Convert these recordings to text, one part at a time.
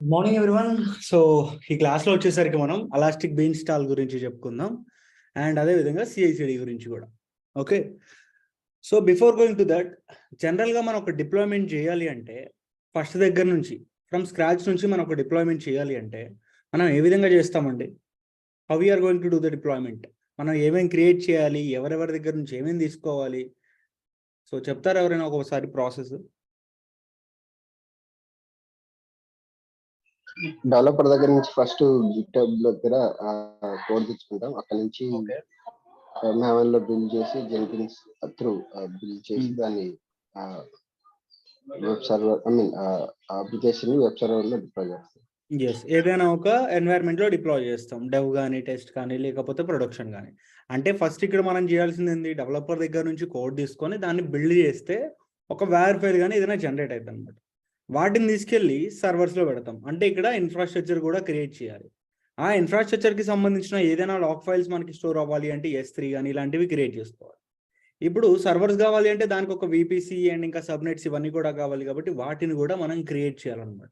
Good morning everyone. So ఈ క్లాస్లో వచ్చేసరికి మనం అలాస్టిక్ బీన్స్టాల్ గురించి చెప్పుకుందాం అండ్ అదేవిధంగా సిఐసిడి గురించి కూడా. Okay, so before going to that, జనరల్గా మనం ఒక డిప్లాయ్మెంట్ చేయాలి అంటే ఫస్ట్ దగ్గర నుంచి ఫ్రమ్ స్క్రాచ్ నుంచి మనం ఒక డిప్లాయ్మెంట్ చేయాలి అంటే మనం ఏ విధంగా చేస్తామండి? How we are going to do the deployment? మనం ఏమేమి క్రియేట్ చేయాలి, ఎవరెవరి దగ్గర నుంచి ఏమేమి తీసుకోవాలి? సో చెప్తారా ఎవరైనా ఒకసారి ప్రాసెస్? డెవలపర్ దగ్గర నుంచి ఫస్ట్ గిటబ్ దగ్గర కోడ్ తెచ్చుకుంటాం. అక్కడ నుంచి మావెన్ లో బిల్డ్ చేసి జెన్కిన్స్ త్రూ బిల్డ్ చేసి దాన్ని web server application web server లో డిప్లాయ్ చేస్తాం. ఎస్, ఏదైనా ఒక ఎన్వైర్న్మెంట్ లో డిప్లాయ్ చేస్తాం, డెవ్ కానీ టెస్ట్ కానీ లేకపోతే ప్రొడక్షన్ కానీ. అంటే ఫస్ట్ ఇక్కడ మనం చేయాల్సింది ఏంది? డెవలపర్ దగ్గర నుంచి కోడ్ తీసుకొని దాన్ని బిల్డ్ చేస్తే ఒక వేర్ ఫైల్ కానీ ఏదైనా జనరేట్ అవుతుంది అనమాట. వాటిని తీసుకెళ్ళి సర్వర్స్లో పెడతాం. అంటే ఇక్కడ ఇన్ఫ్రాస్ట్రక్చర్ కూడా క్రియేట్ చేయాలి. ఆ ఇన్ఫ్రాస్ట్రక్చర్కి సంబంధించిన ఏదైనా లాగ్ ఫైల్స్ మనకి స్టోర్ అవ్వాలి అంటే S3 కానీ ఇలాంటివి క్రియేట్ చేసుకోవాలి. ఇప్పుడు సర్వర్స్ కావాలి అంటే దానికి ఒక VPC అండ్ ఇంకా సబ్నెట్స్ ఇవన్నీ కూడా కావాలి, కాబట్టి వాటిని కూడా మనం క్రియేట్ చేయాలన్నమాట.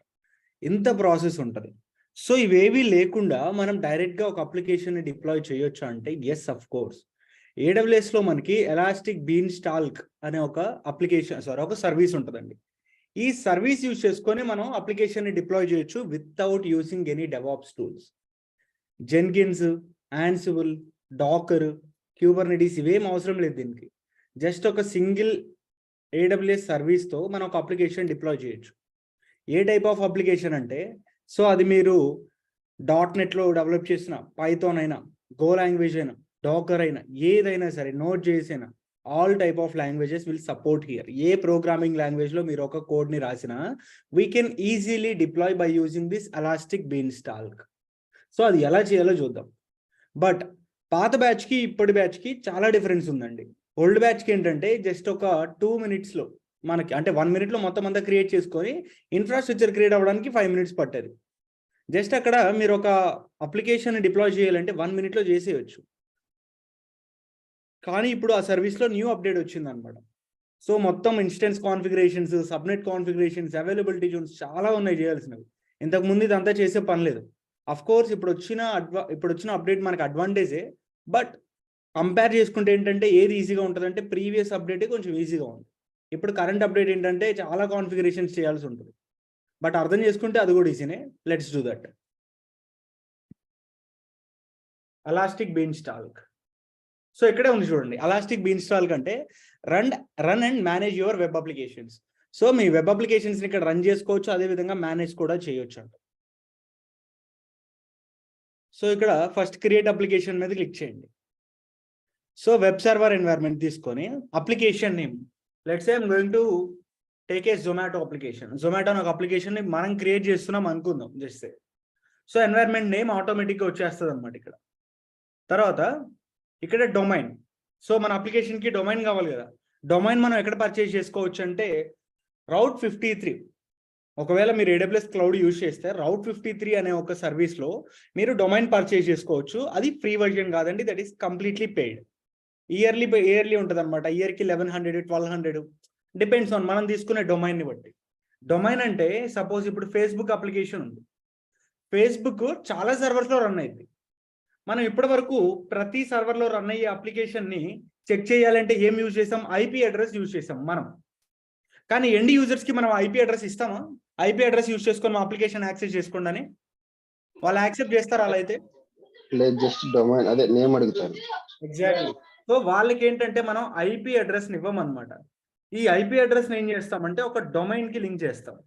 ఇంత ప్రాసెస్ ఉంటుంది. సో ఇవేవి లేకుండా మనం డైరెక్ట్గా ఒక అప్లికేషన్ని డిప్లాయ్ చేయొచ్చు అంటే ఎస్, అఫ్ కోర్స్. AWSలో మనకి ఎలాస్టిక్ బీన్స్టాల్క్ అనే ఒక ఒక సర్వీస్ ఉంటుందండి. ఈ సర్వీస్ యూజ్ చేసుకొని మనం అప్లికేషన్ని డిప్లాయ్ చేయొచ్చు without using any DevOps tools. Jenkins, Ansible, Docker, Kubernetes ఇవేం అవసరం లేదు దీనికి. జస్ట్ ఒక సింగిల్ AWS సర్వీస్తో మనం ఒక అప్లికేషన్ డిప్లాయ్ చేయొచ్చు. ఏ టైప్ ఆఫ్ అప్లికేషన్ అంటే, సో అది మీరు .NETలో డెవలప్ చేసిన పైథాన్ అయినా, గో లాంగ్వేజ్ అయినా, డాకర్ అయినా, ఏదైనా సరే, Node.js అయినా, all type of languages will support here. ఏ ప్రోగ్రామింగ్ లాంగ్వేజ్లో మీరు ఒక కోడ్ని రాసినా we can easily deploy by using this Elastic Beanstalk. So అది ఎలా చేయాలో చూద్దాం. బట్ పాత బ్యాచ్కి ఇప్పటి బ్యాచ్కి చాలా డిఫరెన్స్ ఉందండి. ఓల్డ్ బ్యాచ్కి ఏంటంటే జస్ట్ ఒక 2 minutesలో మనకి, అంటే 1 minute మొత్తం అంతా క్రియేట్ చేసుకొని ఇన్ఫ్రాస్ట్రక్చర్ క్రియేట్ అవ్వడానికి 5 minutes పట్టేది. జస్ట్ అక్కడ మీరు ఒక అప్లికేషన్ డిప్లాయ్ చేయాలంటే 1 minute చేసేయచ్చు. కానీ ఇప్పుడు ఆ సర్వీస్లో న్యూ అప్డేట్ వచ్చిందనమాట. సో మొత్తం instance configurations, subnet configurations, availability Jones చాలా ఉన్నాయి చేయాల్సినవి. ఇంతకుముందు ఇదంతా చేసే పని లేదు. అఫ్ కోర్స్ ఇప్పుడు వచ్చిన అప్డేట్ మనకి అడ్వాంటేజే. బట్ కంపేర్ చేసుకుంటే ఏంటంటే ఏది ఈజీగా ఉంటుందంటే ప్రీవియస్ అప్డేటే కొంచెం ఈజీగా ఉంది. ఇప్పుడు కరెంట్ అప్డేట్ ఏంటంటే చాలా కాన్ఫిగరేషన్స్ చేయాల్సి ఉంటుంది. బట్ అర్థం చేసుకుంటే అది కూడా ఈజీనే. Let's do that. Elastic Beanstalk. So ఇక్కడే ఉంది చూడండి. ఎలాస్టిక్ బీన్స్టాల్క్ అంటే run and manage your web applications. So మీ వెబ్ అప్లికేషన్స్ని ఇక్కడ రన్ చేసుకోవచ్చు, అదేవిధంగా మేనేజ్ కూడా చేయొచ్చు అంట. సో ఇక్కడ ఫస్ట్ క్రియేట్ అప్లికేషన్ మీద క్లిక్ చేయండి. సో వెబ్ సర్వర్ ఎన్వైర్న్మెంట్ తీసుకొని application name, let's say I'm going to take a Zomato application. Zomato అనే ఒక అప్లికేషన్ని మనం క్రియేట్ చేస్తున్నాం అనుకుందాం జస్ట్. సో ఎన్వైర్న్మెంట్ నేమ్ ఆటోమేటిక్గా వచ్చేస్తుంది అనమాట ఇక్కడ. తర్వాత ఇక్కడ డొమైన్. సో మన అప్లికేషన్కి డొమైన్ కావాలి కదా. డొమైన్ మనం ఎక్కడ పర్చేజ్ చేసుకోవచ్చు అంటే Route 53. ఒకవేళ మీరు AWS క్లౌడ్ యూజ్ చేస్తే Route 53 అనే ఒక సర్వీస్లో మీరు డొమైన్ పర్చేజ్ చేసుకోవచ్చు. అది ఫ్రీ వర్జన్ కాదండి, that is completely paid. Yearly ఉంటుంది అనమాట. ఇయర్కి 1100, 1200 డిపెండ్స్ ఆన్ మనం తీసుకునే డొమైన్ని బట్టి. డొమైన్ అంటే సపోజ్ ఇప్పుడు ఫేస్బుక్ అప్లికేషన్ ఉంది. ఫేస్బుక్ చాలా సర్వర్స్లో రన్ అయింది. మనం ఇప్పటి వరకు ప్రతి సర్వర్లో రన్ అయ్యే అప్లికేషన్ని చెక్ చేయాలంటే ఏం యూజ్ చేసాం? IP అడ్రస్ యూజ్ చేసాం మనం. కానీ ఎండ్ యూజర్స్కి మనం IP అడ్రస్ ఇస్తామా? IP అడ్రస్ యూజ్ చేసుకొని మా అప్లికేషన్ యాక్సెస్ చేసుకోండి అని వాళ్ళు యాక్సెప్ట్ చేస్తారా? అలా అయితే లేదు, జస్ట్ డొమైన్ అదే నేమ్ అడుగుతారు. ఎగ్జాక్ట్లీ. సో వాళ్ళకి ఏంటంటే మనం IP అడ్రస్ని ఇవ్వమన్నమాట. ఈ IP అడ్రస్ని ఏం చేస్తామంటే ఒక డొమైన్కి లింక్ చేస్తాం.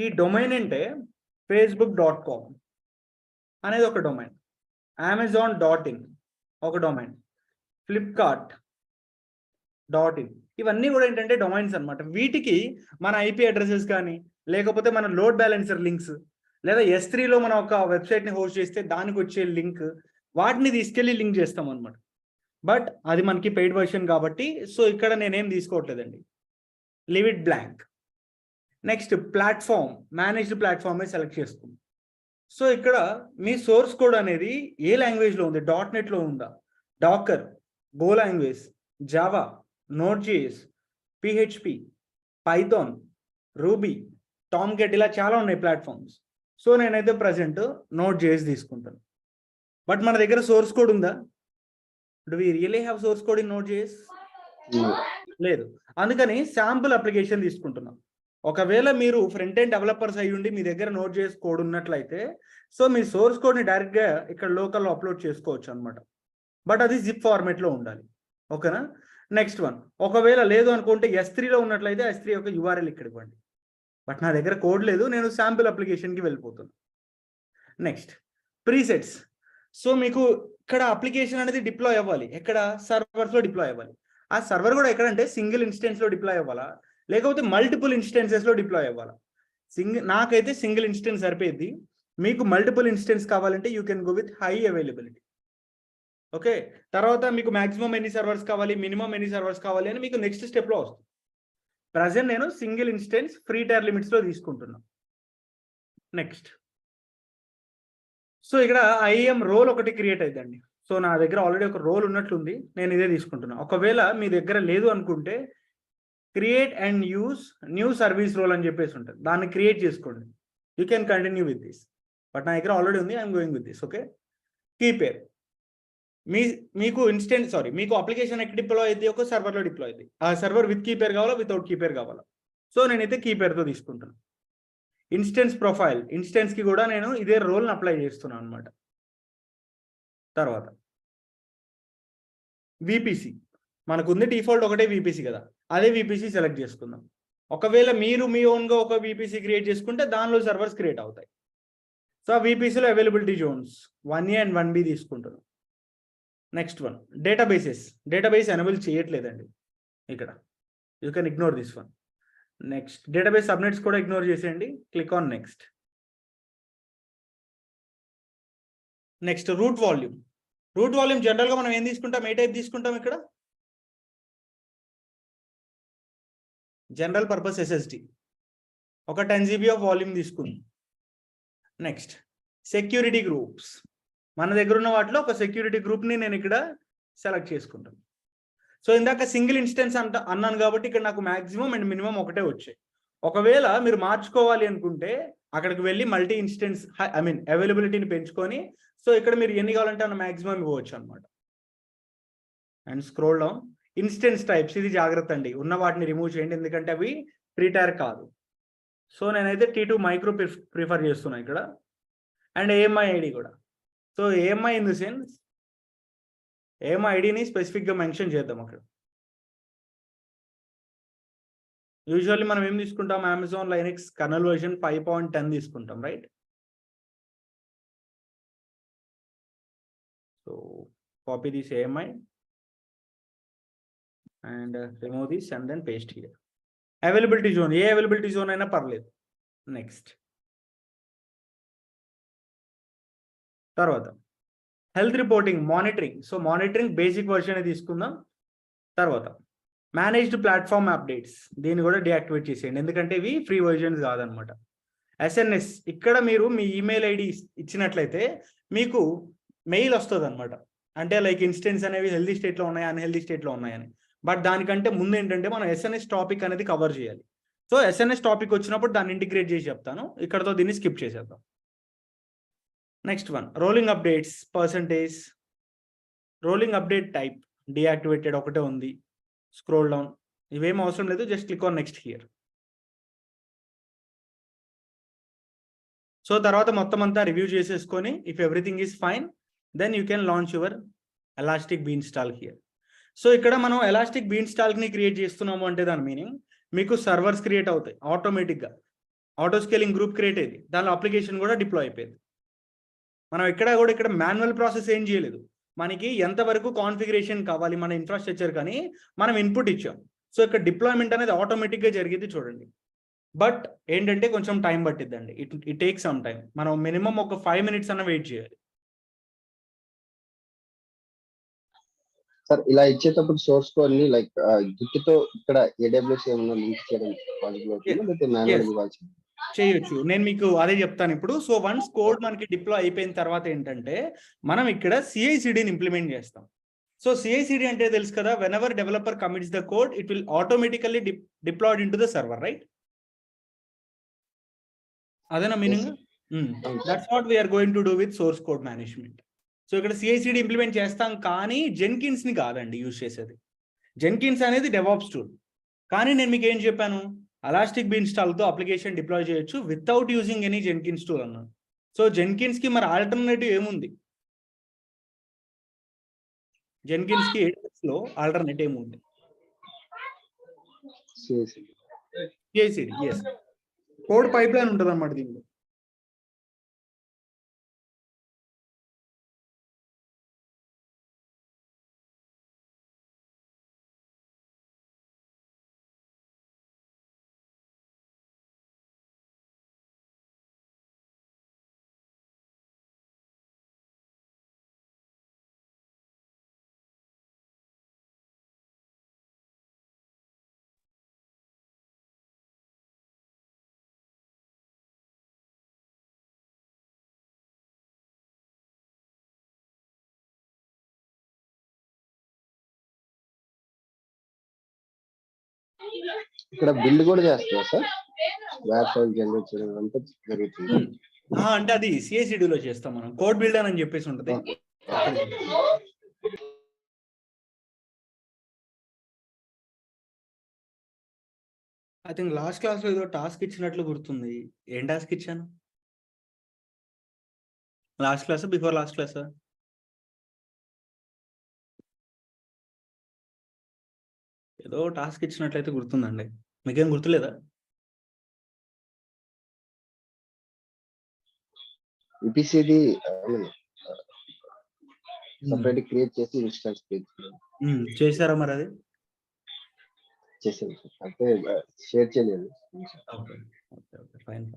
ఈ డొమైన్ అంటే facebook.com అనేది ఒక డొమైన్, amazon.in ఒక డొమైన్, flipkart.in, ఇవన్నీ కూడా ఏంటంటే డొమైన్స్ అనమాట. వీటికి మన IP అడ్రసెస్ కానీ లేకపోతే మన లోడ్ బ్యాలెన్సర్ లింక్స్, లేదా S3లో మనం ఒక వెబ్సైట్ని హోస్ట్ చేస్తే దానికి వచ్చే లింక్, వాటిని తీసుకెళ్ళి లింక్ చేస్తాం అనమాట. బట్ అది మనకి పెయిడ్ వర్షన్ కాబట్టి సో ఇక్కడ నేనేం తీసుకోవట్లేదండి, leave it blank. Next platform, managed ప్లాట్ఫామే సెలెక్ట్ చేసుకుందాం. సో ఇక్కడ మీ సోర్స్ కోడ్ అనేది ఏ లాంగ్వేజ్లో ఉంది? .NETలో ఉందా? Docker, Go language, Java, Node.js, PHP, Python, Ruby, Tomcat, ఇలా చాలా ఉన్నాయి ప్లాట్ఫామ్స్. సో నేనైతే ప్రజెంట్ Node.js తీసుకుంటాను. బట్ మన దగ్గర సోర్స్ కోడ్ ఉందా? Do we really have source code in Node.js? లేదు. అందుకని శాంపుల్ అప్లికేషన్ తీసుకుంటున్నాం. ఒకవేళ మీరు ఫ్రంట్ ఎండ్ డెవలపర్స్ అయ్యి ఉండి మీ దగ్గర Node.js కోడ్ ఉన్నట్లయితే సో మీ సోర్స్ కోడ్ని డైరెక్ట్గా ఇక్కడ లోకల్లో అప్లోడ్ చేసుకోవచ్చు అనమాట. బట్ అది జిప్ ఫార్మేట్లో ఉండాలి. ఓకేనా? నెక్స్ట్ వన్, ఒకవేళ లేదు అనుకుంటే S3లో ఉన్నట్లయితే S3 యొక్క URL ఇక్కడ ఇవ్వండి. బట్ నా దగ్గర కోడ్ లేదు, నేను శాంపుల్ అప్లికేషన్కి వెళ్ళిపోతున్నాను. Next presets. సో మీకు ఇక్కడ అప్లికేషన్ అనేది డిప్లాయ్ అవ్వాలి. ఎక్కడ? సర్వర్స్లో డిప్లాయ్ అవ్వాలి. ఆ సర్వర్ కూడా ఎక్కడంటే సింగిల్ ఇన్స్టెన్స్లో డిప్లాయ్ అవ్వాలా, లేకపోతే మల్టిపుల్ ఇన్స్టెన్సెస్లో డిప్లాయ్ అవ్వాలా? నాకైతే సింగిల్ ఇన్స్టెన్స్ సరిపోయింది. మీకు మల్టిపుల్ ఇన్స్టెన్స్ కావాలంటే you can go with high availability. Okay, తర్వాత మీకు మాక్సిమం ఎన్ని సర్వర్స్ కావాలి, మినిమం ఎన్ని సర్వర్స్ కావాలి అని మీకు నెక్స్ట్ స్టెప్లో వస్తుంది. ప్రజెంట్ నేను సింగిల్ ఇన్స్టెన్స్ ఫ్రీ టైర్ లిమిట్స్లో తీసుకుంటున్నాను. నెక్స్ట్, సో ఇక్కడ ఐఎం రోల్ ఒకటి క్రియేట్ అవుతుందండి. సో నా దగ్గర ఆల్రెడీ ఒక రోల్ ఉన్నట్లుంది, నేను ఇదే తీసుకుంటున్నాను. ఒకవేళ మీ దగ్గర లేదు అనుకుంటే create and use new service role అని చెప్పేసి ఉంటుంది, దాన్ని క్రియేట్ చేసుకోండి. You can continue with this. But నా దగ్గర ఆల్రెడీ ఉంది, I'm going with this. Okay, key pair. మీకు అప్లికేషన్ ఎక్కడ డిప్లాయ్ అయితే ఒక సర్వర్లో డిప్లాయ్ అవుతుంది. ఆ సర్వర్ విత్ కీపేర్ కావాలా, వితౌట్ కీపేర్ కావాలా? సో నేనైతే కీపేర్తో తీసుకుంటాను. ఇన్స్టెన్స్ ప్రొఫైల్, ఇన్స్టెన్స్కి కూడా నేను ఇదే రోల్ని అప్లై చేస్తున్నాను అనమాట. తర్వాత విపిసి, మనకు ఉంది డిఫాల్ట్ ఒకటే విపిసి కదా, అదే విపిసి సెలెక్ట్ చేసుకుందాం. ఒకవేళ మీరు మీ ఓన్గా ఒక విపిసి క్రియేట్ చేసుకుంటే దానిలో సర్వర్స్ క్రియేట్ అవుతాయి. సో ఆ విపిసిలో availability Jones 1A and 1B తీసుకుంటున్నాం. నెక్స్ట్ వన్, డేటాబేస్ ఎనేబుల్ చేయట్లేదండి ఇక్కడ, you can ignore this one. Next, database subnets కూడా ఇగ్నోర్ చేసేయండి. Click on next. Next, root volume జనరల్గా మనం ఏం తీసుకుంటాం, ఏ టైప్ తీసుకుంటాం? ఇక్కడ జనరల్ పర్పస్ SSD ఒక 10 GB ఆఫ్ వాల్యూమ్ తీసుకుందాం. నెక్స్ట్, సెక్యూరిటీ గ్రూప్స్, మన దగ్గర ఉన్న వాటిలో ఒక సెక్యూరిటీ గ్రూప్ని నేను ఇక్కడ సెలెక్ట్ చేసుకుంటాను. సో ఇందాక సింగిల్ ఇన్స్టెన్స్ అన్నాను కాబట్టి ఇక్కడ నాకు మాక్సిమం అండ్ మినిమం ఒకటే వచ్చాయి. ఒకవేళ మీరు మార్చుకోవాలి అనుకుంటే అక్కడికి వెళ్ళి మల్టీ ఇన్స్టెన్స్ అవైలబిలిటీని పెంచుకొని సో ఇక్కడ మీరు ఎన్ని కావాలంటే అన్న మాక్సిమం ఇవ్వచ్చు అనమాట. And scroll down, instance types, ఇది జాగ్రత్త అండి, ఉన్న వాటిని రిమూవ్ చేయండి ఎందుకంటే అవి ఫ్రీ టైర్ కాదు. సో నేనైతే T2 మైక్రో ప్రిఫర్ చేస్తున్నాను ఇక్కడ. అండ్ AMI ఐడి కూడా. So AMI in the sense AMI ఐడిని స్పెసిఫిక్గా మెన్షన్ చేద్దాం అక్కడ. యూజువల్లీ మనం ఏం తీసుకుంటాం, అమెజాన్ లైనక్స్ కర్నల్ వర్షన్ 5.10 తీసుకుంటాం, right? So copy this AMI and remove this and then paste here. Availability zone, A availability zone అయినా పర్లేదు. నెక్స్ట్, తర్వాత health reporting, monitoring. So monitoring basic version తీసుకుందాం. తర్వాత మేనేజ్డ్ ప్లాట్ఫామ్ అప్డేట్స్, దీన్ని కూడా deactivate చేసేయండి ఎందుకంటే ఇవి ఫ్రీ వర్జన్స్ కాదనమాట. SNS, ఇక్కడ మీరు మీ ఈమెయిల్ ఐడి ఇచ్చినట్లయితే మీకు మెయిల్ వస్తుంది అనమాట, అంటే లైక్ ఇన్స్టెన్స్ అనేవి హెల్దీ స్టేట్లో ఉన్నాయి, అన్హెల్దీ స్టేట్లో ఉన్నాయని. బట్ దానికంటే ముందు ఏంటంటే మనం SNS టాపిక్ అనేది కవర్ చేయాలి. సో SNS టాపిక్ వచ్చినప్పుడు దాన్ని ఇంటిగ్రేట్ చేసి చెప్తాను, ఇక్కడతో దీన్ని స్కిప్ చేసేద్దాం. Next one, rolling updates percentage. Rolling update type deactivated ఒకటే ఉంది. స్క్రోల్ డౌన్, ఇవేం అవసరం లేదు, just click on next here. So తర్వాత మొత్తం అంతా రివ్యూ చేసేసుకొని if everything is fine then you can launch your Elastic Beanstalk here. So ఇక్కడ మనం ఎలాస్టిక్ బీన్స్టాల్ని క్రియేట్ చేస్తున్నాము అంటే దాని మీనింగ్ మీకు సర్వర్స్ క్రియేట్ అవుతాయి ఆటోమేటిక్గా, ఆటో స్కేలింగ్ గ్రూప్ క్రియేట్ అయ్యింది, దానిలో అప్లికేషన్ కూడా డిప్లాయ్ అయిపోయింది. మనం ఇక్కడ మాన్యువల్ ప్రాసెస్ ఏం చేయలేదు, మనకి ఎంతవరకు కాన్ఫిగరేషన్ కావాలి మన ఇన్ఫ్రాస్ట్రక్చర్ కానీ మనం ఇన్పుట్ ఇచ్చాం. సో ఇక్కడ డిప్లాయ్మెంట్ అనేది ఆటోమేటిక్గా జరిగేది చూడండి. బట్ ఏంటంటే కొంచెం టైం పట్టిద్దండి, ఇట్ టేక్ సమ్ టైం. మనం మినిమం ఒక 5 minutes అన్న వెయిట్ చేయాలి. సార్ ఇలా ఇచ్చేటప్పుడు సోర్స్ కోడ్ ని లైక్ గిట్ తో ఇక్కడ AWS ఏమైనా లింక్ చేయడం పాసిబుల్ అవుతుందా, లేకపోతే మాన్యువల్ ఇవ్వాల్సి చేయొచ్చు? నేను మీకు అదే చెప్తాను ఇప్పుడు. సో వన్స్ కోడ్ మనకి డిప్లాయ్ అయిపోయిన తర్వాత ఏంటంటే మనం ఇక్కడ CI/CDని ఇంప్లిమెంట్ చేస్తాం. సో CI/CD అంటే తెలుసు కదా, whenever developer commits the code it will automatically deployed into the server, right? అదేనా meaning? That's what we're going to do with source code management. So ఇక్కడ CI/CD ఇంప్లిమెంట్ చేస్తాం, కానీ Jenkins ని కాదండి use చేసేది. Jenkins అనేది DevOps tool. కానీ నేను మీకు ఏం చెప్పాను, ఎలాస్టిక్ బీన్స్టాల్ తో అప్లికేషన్ డిప్లాయ్ చేయొచ్చు without using any Jenkins tool అన్నాను. సో జెన్కిన్స్ కి మరి ఆల్టర్నేటివ్ ఏముంది? జెన్కిన్స్ కి AWS లో ఆల్టర్నేటివ్ ఏముంది? CI/CD. Yes, code pipe line ఉంటుంది అన్నమాట దీనిలో. ఇక్కడ బిల్డ్ కూడా చేస్తారా సార్? వేర్ ఫైల్ జనరేట్ చేయడం అంతా జరుగుతుంది. అంటే అది CI/CD లో చేస్తాం మనం. కోడ్ బిల్డర్ అని చెప్పేసి ఉంటుంది. ఐ థింక్ లాస్ట్ క్లాస్ లో ఏదో టాస్క్ ఇచ్చినట్లు గుర్తుంది. ఏం టాస్క్ ఇచ్చాను? Last class, before last class? ఏదో టాస్క్ ఇచ్చినట్లయితే గుర్తుందండి. మీకేం గుర్తులేదా? EPCD సపరేట్ క్రియేట్ చేసి ఇన్స్టాన్స్ చేశారా మరి? అది చేసాను సార్, అంటే షేర్ చేయలేదు. ఫైన్.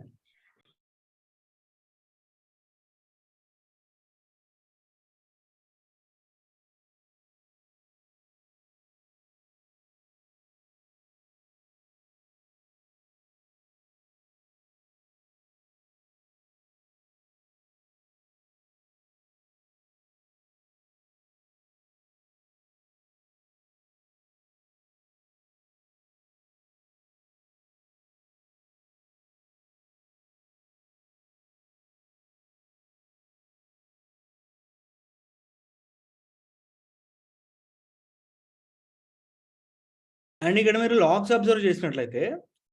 అండ్ ఇక్కడ మీరు లాగ్స్ అబ్జర్వ్ చేసినట్లయితే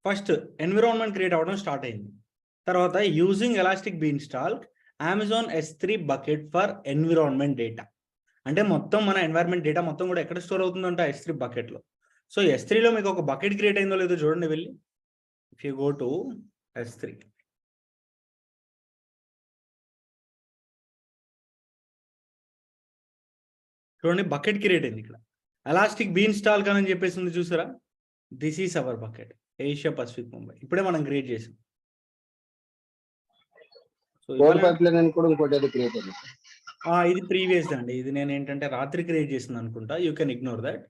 ఫస్ట్ ఎన్విరాన్మెంట్ క్రియేట్ అవ్వడం స్టార్ట్ అయింది. తర్వాత using Elastic Beanstalk Amazon S3 bucket for environment data. అంటే మొత్తం మన ఎన్వైర్న్మెంట్ డేటా మొత్తం కూడా ఎక్కడ స్టోర్ అవుతుందంటే S3 బకెట్లో. సో S3లో మీకు ఒక బకెట్ క్రియేట్ అయిందో లేదో చూడండి వెళ్ళి. If you go to S3, చూడండి బకెట్ క్రియేట్ అయింది. ఇక్కడ ఎలాస్టిక్ బీన్స్టాల్ అని చెప్పేసి ఉంది చూసారా? This is hour bucket, Asia Pacific Mumbai. ఇప్పుడే మనం క్రియేట్ చేసాం. సో ఇది ప్రీవియస్ అండి. ఇది నేను ఏంటంటే రాత్రి క్రియేట్ చేసింది అనుకుంటా. You can ignore that.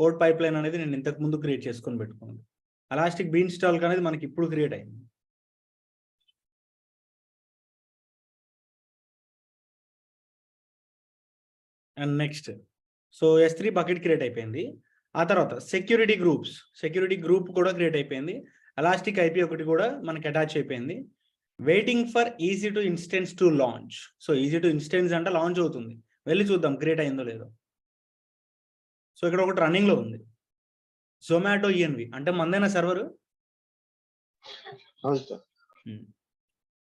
Code pipe line అనేది నేను ఇంతకు ముందు క్రియేట్ చేసుకొని పెట్టుకున్నాను. ఎలాస్టిక్ బీన్స్టాల్ అనేది మనకి ఇప్పుడు క్రియేట్ అయింది. And next, so S3 bucket create అయిపోయింది. ఆ తర్వాత సెక్యూరిటీ గ్రూప్ కూడా క్రియేట్ అయిపోయింది. ఎలాస్టిక్ IP ఒకటి కూడా మనకి అటాచ్ అయిపోయింది. Waiting for easy to instance to launch. So easy to instance అంటే లాంచ్ అవుతుంది, వెళ్ళి చూద్దాం క్రియేట్ అయిందో లేదో. సో ఇక్కడ ఒకటి రన్నింగ్ లో ఉంది, జొమాటో ENV. అంటే మందేనా సర్వర్?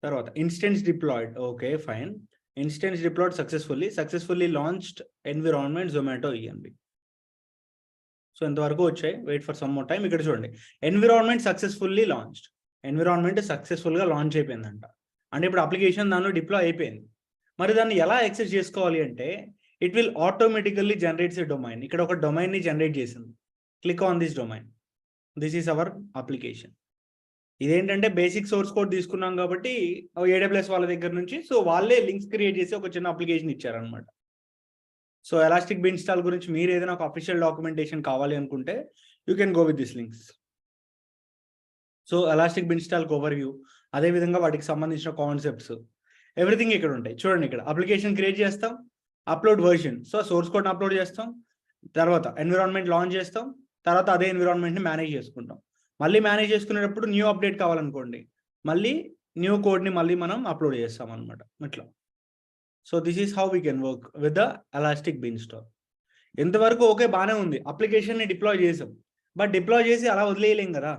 తర్వాత instance deployed. Okay fine. Instance deployed successfully launched environment Zomato ENV. So ఇంతవరకు వచ్చాయి. Wait for some more time. ఇక్కడ చూడండి, ఎన్విరాన్మెంట్ సక్సెస్ఫుల్లీ లాంచ్డ్. ఎన్విరాన్మెంట్ సక్సెస్ఫుల్గా లాంచ్ అయిపోయిందంట. అంటే ఇప్పుడు అప్లికేషన్ దానిలో డిప్లాయ్ అయిపోయింది. మరి దాన్ని ఎలా యాక్సెస్ చేసుకోవాలి అంటే, it will automatically generates a domain. ఇక్కడ ఒక డొమైన్ని జనరేట్ చేసింది. Click on this domain. This is our application. ఇదేంటంటే బేసిక్ సోర్స్ కోడ్ తీసుకున్నాం కాబట్టి AWS వాళ్ళ దగ్గర నుంచి. సో వాళ్ళే లింక్స్ క్రియేట్ చేసి ఒక చిన్న అప్లికేషన్ ఇచ్చారనమాట. సో ఎలాస్టిక్ బీన్స్టాల్ గురించి మీరు ఏదైనా ఒక అఫీషియల్ డాక్యుమెంటేషన్ కావాలి అనుకుంటే you can go with this links. So Elastic Beanstalk overview, అదేవిధంగా వాటికి సంబంధించిన కాన్సెప్ట్స్, ఎవ్రీథింగ్ ఇక్కడ ఉంటాయి. చూడండి, ఇక్కడ అప్లికేషన్ క్రియేట్ చేస్తాం, అప్లోడ్ వర్షన్. సో సోర్స్ కోడ్ని అప్లోడ్ చేస్తాం, తర్వాత ఎన్విరాన్మెంట్ లాంచ్ చేస్తాం, తర్వాత అదే ఎన్విరాన్మెంట్ని మేనేజ్ చేసుకుంటాం. మళ్ళీ మేనేజ్ చేసుకునేటప్పుడు న్యూ అప్డేట్ కావాలనుకోండి, మళ్ళీ న్యూ కోడ్ని మళ్ళీ మనం అప్లోడ్ చేస్తాం అనమాట ఇట్లా. So this is how we can work with the Elastic Beanstalk. ఎంతవరకు ఓకే, బాగానే ఉంది. అప్లికేషన్ని డిప్లాయ్ చేసాం, బట్ డిప్లాయ్ చేసి అలా వదిలేయలేం కదా.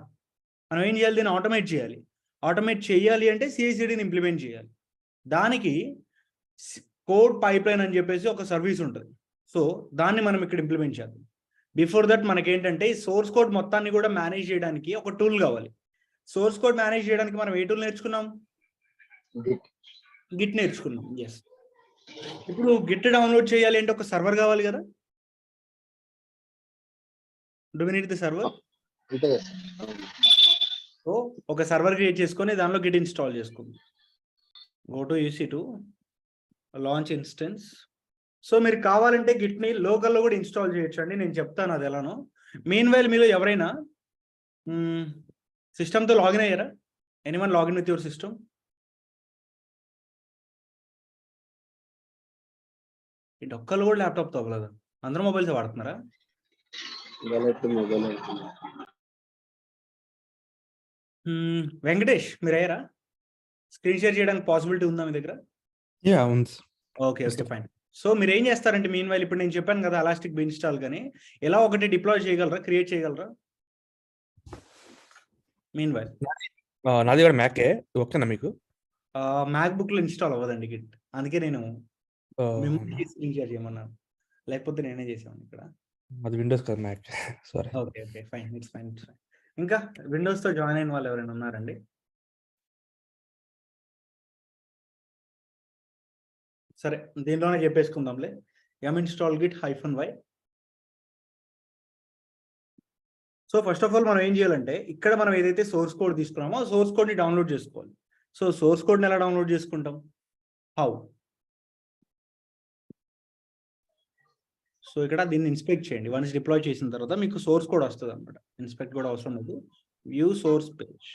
మనం ఏం చేయాలి, దీన్ని ఆటోమేట్ చేయాలి. ఆటోమేట్ చేయాలి అంటే CI/CDని ఇంప్లిమెంట్ చేయాలి. దానికి కోడ్ పైప్ లైన్ అని చెప్పేసి ఒక సర్వీస్ ఉంటుంది. సో దాన్ని మనం ఇక్కడ ఇంప్లిమెంట్ చేద్దాం. బిఫోర్ దట్ మనకేంటంటే ఈ సోర్స్ కోడ్ మొత్తాన్ని కూడా మేనేజ్ చేయడానికి ఒక టూల్ కావాలి. సోర్స్ కోడ్ మేనేజ్ చేయడానికి మనం ఏ టూల్ నేర్చుకున్నాం? గిట్ నేర్చుకున్నాం. ఎస్. ఇప్పుడు గిట్ డౌన్లోడ్ చేయాలి అంటే ఒక సర్వర్ కావాలి కదా. Do we need the server? So ఒక సర్వర్ క్రియేట్ చేసుకొని దానిలో గిట్ ఇన్స్టాల్ చేసుకుందాం. Go to EC2 launch instance. So మీరు కావాలంటే గిట్ని లోకల్లో కూడా ఇన్స్టాల్ చేయొచ్చు అండి, నేను చెప్తాను అది ఎలానో. మెయిన్ వైల్ మీలో ఎవరైనా సిస్టమ్తో లాగిన్ అయ్యారా? Anyone login with your system? ఇటు ఒక్కళ్ళు కూడా ల్యాప్టాప్తో అవ్వలేదు, అందరూ మొబైల్స్ వాడుతున్నారా? వెంకటేష్ మీరు అయ్యారా? స్క్రీన్ షేర్ చేయడానికి పాసిబిలిటీ ఉందా మీ దగ్గర? Okay okay fine. సో మీరు ఏం చేస్తారంటే మీన్ వైల్ ఇప్పుడు నేను చెప్పాను కదా ఎలాస్టిక్ బీన్స్టాక్ కానీ ఎలా ఒకటి డిప్లాయ్ చేయగలరా, క్రియేట్ చేయగలరా? మీన్ వైల్ నాది కూడా మ్యాకే, ఓకేనా మీకు? మ్యాక్ బుక్ లో ఇన్స్టాల్ అవ్వదండి గిట్, అందుకే నేను మిమ్మల్ని స్క్రీన్ షేర్ చేయమన్నాను, లేకపోతే నేనే చేసాను ఇక్కడ. అది విండోస్ కదా, Mac. Sorry. Okay okay fine, it's fine. ఇంకా విండోస్ తో జాయిన్ అయిన వాళ్ళు ఎవరైనా ఉన్నారండి? సరే దీంట్లోనే చెప్పేసుకుందాంలే. install git -y. So first of all మనం ఏం చేయాలంటే ఇక్కడ మనం ఏదైతే సోర్స్ కోడ్ తీసుకున్నామో ఆ సోర్స్ కోడ్ని డౌన్లోడ్ చేసుకోవాలి. సో సోర్స్ కోడ్ని ఎలా డౌన్లోడ్ చేసుకుంటాం? హౌ? సో ఇక్కడ దీన్ని ఇన్స్పెక్ట్ చేయండి. వన్స్ డిప్లాయ్ చేసిన తర్వాత మీకు సోర్స్ కోడ్ వస్తుంది అనమాట. ఇన్స్పెక్ట్ కూడా అవసరం లేదు, వ్యూ సోర్స్ పేజ్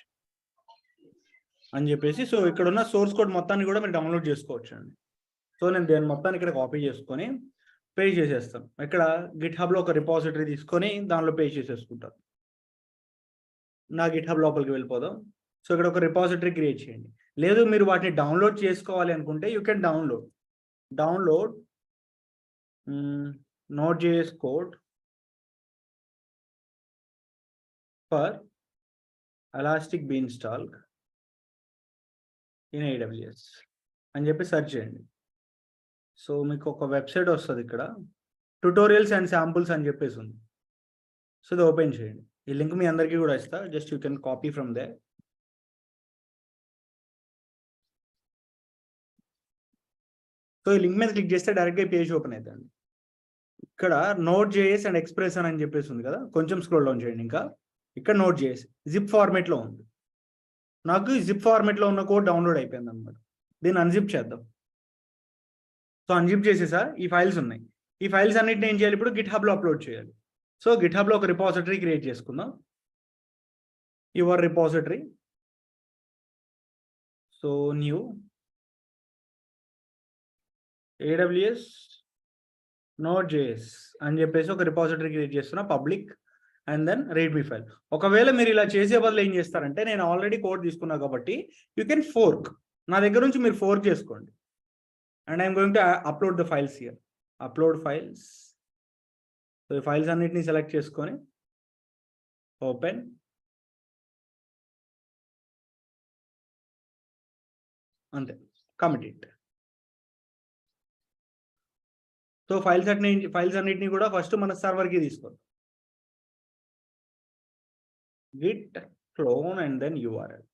అని చెప్పేసి. సో ఇక్కడ ఉన్న సోర్స్ కోడ్ మొత్తాన్ని కూడా మీరు డౌన్లోడ్ చేసుకోవచ్చు అండి. సో నేను దీని మొత్తాన్ని ఇక్కడ కాపీ చేసుకొని పేజ్ చేసేస్తాను. ఇక్కడ గిట్హబ్లో ఒక రిపాజిటరీ తీసుకొని దానిలో పేజ్ చేసేసుకుంటాను. నా గిట్హబ్ లోపలికి వెళ్ళిపోదాం. సో ఇక్కడ ఒక రిపాజిటరీ క్రియేట్ చేయండి. లేదు మీరు వాటిని డౌన్లోడ్ చేసుకోవాలి అనుకుంటే you can download Node.js code for Elastic Beanstalk in AWS అని చెప్పి సెర్చ్ చేయండి. సో మీకు ఒక వెబ్సైట్ వస్తుంది, ఇక్కడ ట్యుటోరియల్స్ అండ్ శాంపుల్స్ అని చెప్పేసి ఉంది. సో ఇది ఓపెన్ చేయండి. ఈ లింక్ మీ అందరికీ కూడా ఇస్తా, just you can copy from they. So ఈ లింక్ మీద క్లిక్ చేస్తే డైరెక్ట్గా పేజ్ ఓపెన్ అవుతుంది. ఇక్కడ Node.js అండ్ ఎక్స్ప్రెషన్ అని చెప్పేసి ఉంది కదా, కొంచెం స్క్రోల్ డౌన్ చేయండి. ఇంకా ఇక్కడ Node.js జిప్ ఫార్మేట్లో ఉంది. నాకు జిప్ ఫార్మేట్లో ఉన్న కోడ్ డౌన్లోడ్ అయిపోయింది అనమాట. దీన్ని అన్జిప్ చేద్దాం. సో అన్జిప్ చేసేసా ఈ ఫైల్స్ ఉన్నాయి. ఈ ఫైల్స్ అన్నిటిని ఏం చేయాలి, ఇప్పుడు గిట్హబ్లో అప్లోడ్ చేయాలి. సో గిట్హబ్లో ఒక రిపాజిటరీ క్రియేట్ చేసుకుందాం, your repository. So new AWS Node.js అని చెప్పేసి ఒక రిపాజిటరీ క్రియేట్ చేస్తున్నా, public and then readme file. ఒకవేళ మీరు ఇలా చేసే బదులు ఏం చేస్తారంటే, నేను ఆల్రెడీ కోడ్ తీసుకున్నా కాబట్టి యూ కెన్ ఫోర్క్. నా దగ్గర నుంచి మీరు ఫోర్క్ చేసుకోండి. And I'm going to upload the files here. Upload files. So ఈ ఫైల్స్ అన్నిటిని సెలెక్ట్ చేసుకొని ఓపెన్. అంతే, కమిట్ ఇట్. సో ఫైల్స్ అన్నిటిని కూడా ఫస్ట్ మన సర్వర్కి తీసుకోండి. Git clone and then URL.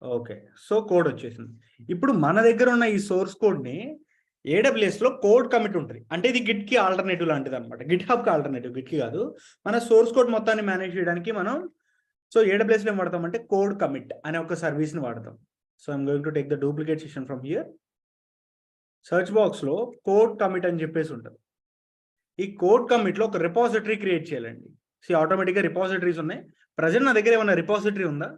Okay, so code వచ్చేసింది. ఇప్పుడు మన దగ్గర ఉన్న ఈ సోర్స్ కోడ్ని AWSలో కోడ్ కమిట్ ఉంటుంది. అంటే ఇది గిట్కి ఆల్టర్నేటివ్ లాంటిది అనమాట. గిట్హబ్కి ఆల్టర్నేటివ్, గిట్కి కాదు. మన సోర్స్ కోడ్ మొత్తాన్ని మేనేజ్ చేయడానికి మనం AWSలో ఏం వాడతామంటే కోడ్ కమిట్ అనే ఒక సర్వీస్ని వాడతాం. So I'm going to take the duplicate session from here. Search బాక్స్లో కోడ్ కమిట్ అని చెప్పేసి ఉంటుంది. ఈ కోడ్ కమిట్లో ఒక రిపాజిటరీ క్రియేట్ చేయాలండి. ఆటోమేటిక్గా రిపాజిటరీస్ ఉన్నాయి. ప్రజెంట్ నా దగ్గర ఏమైనా రిపాజిటరీ ఉందా?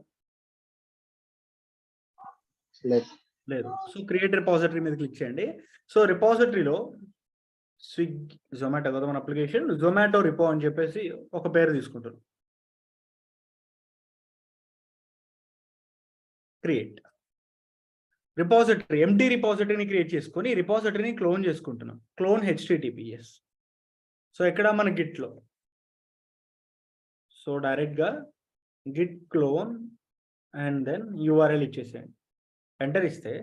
లేదు. సో క్రియేట్ రిపాజిటరీ మీద క్లిక్ చేయండి. సో రిపాజిటరీలో స్విగ్గీ, జొమాటో కదా మన అప్లికేషన్, జొమాటో రిపో అని చెప్పేసి ఒక పేరు తీసుకుంటారు. క్రియేట్ రిపాజిటరీ, ఎంటీ రిపాజిటరీని క్రియేట్ చేసుకొని రిపాజిటరీని క్లోన్ చేసుకుంటున్నాం. Clone https. సో ఇక్కడ మన గిట్లో సో డైరెక్ట్గా Git clone and then URL ఇచ్చేసేయండి. ఎంటర్ ఇస్తే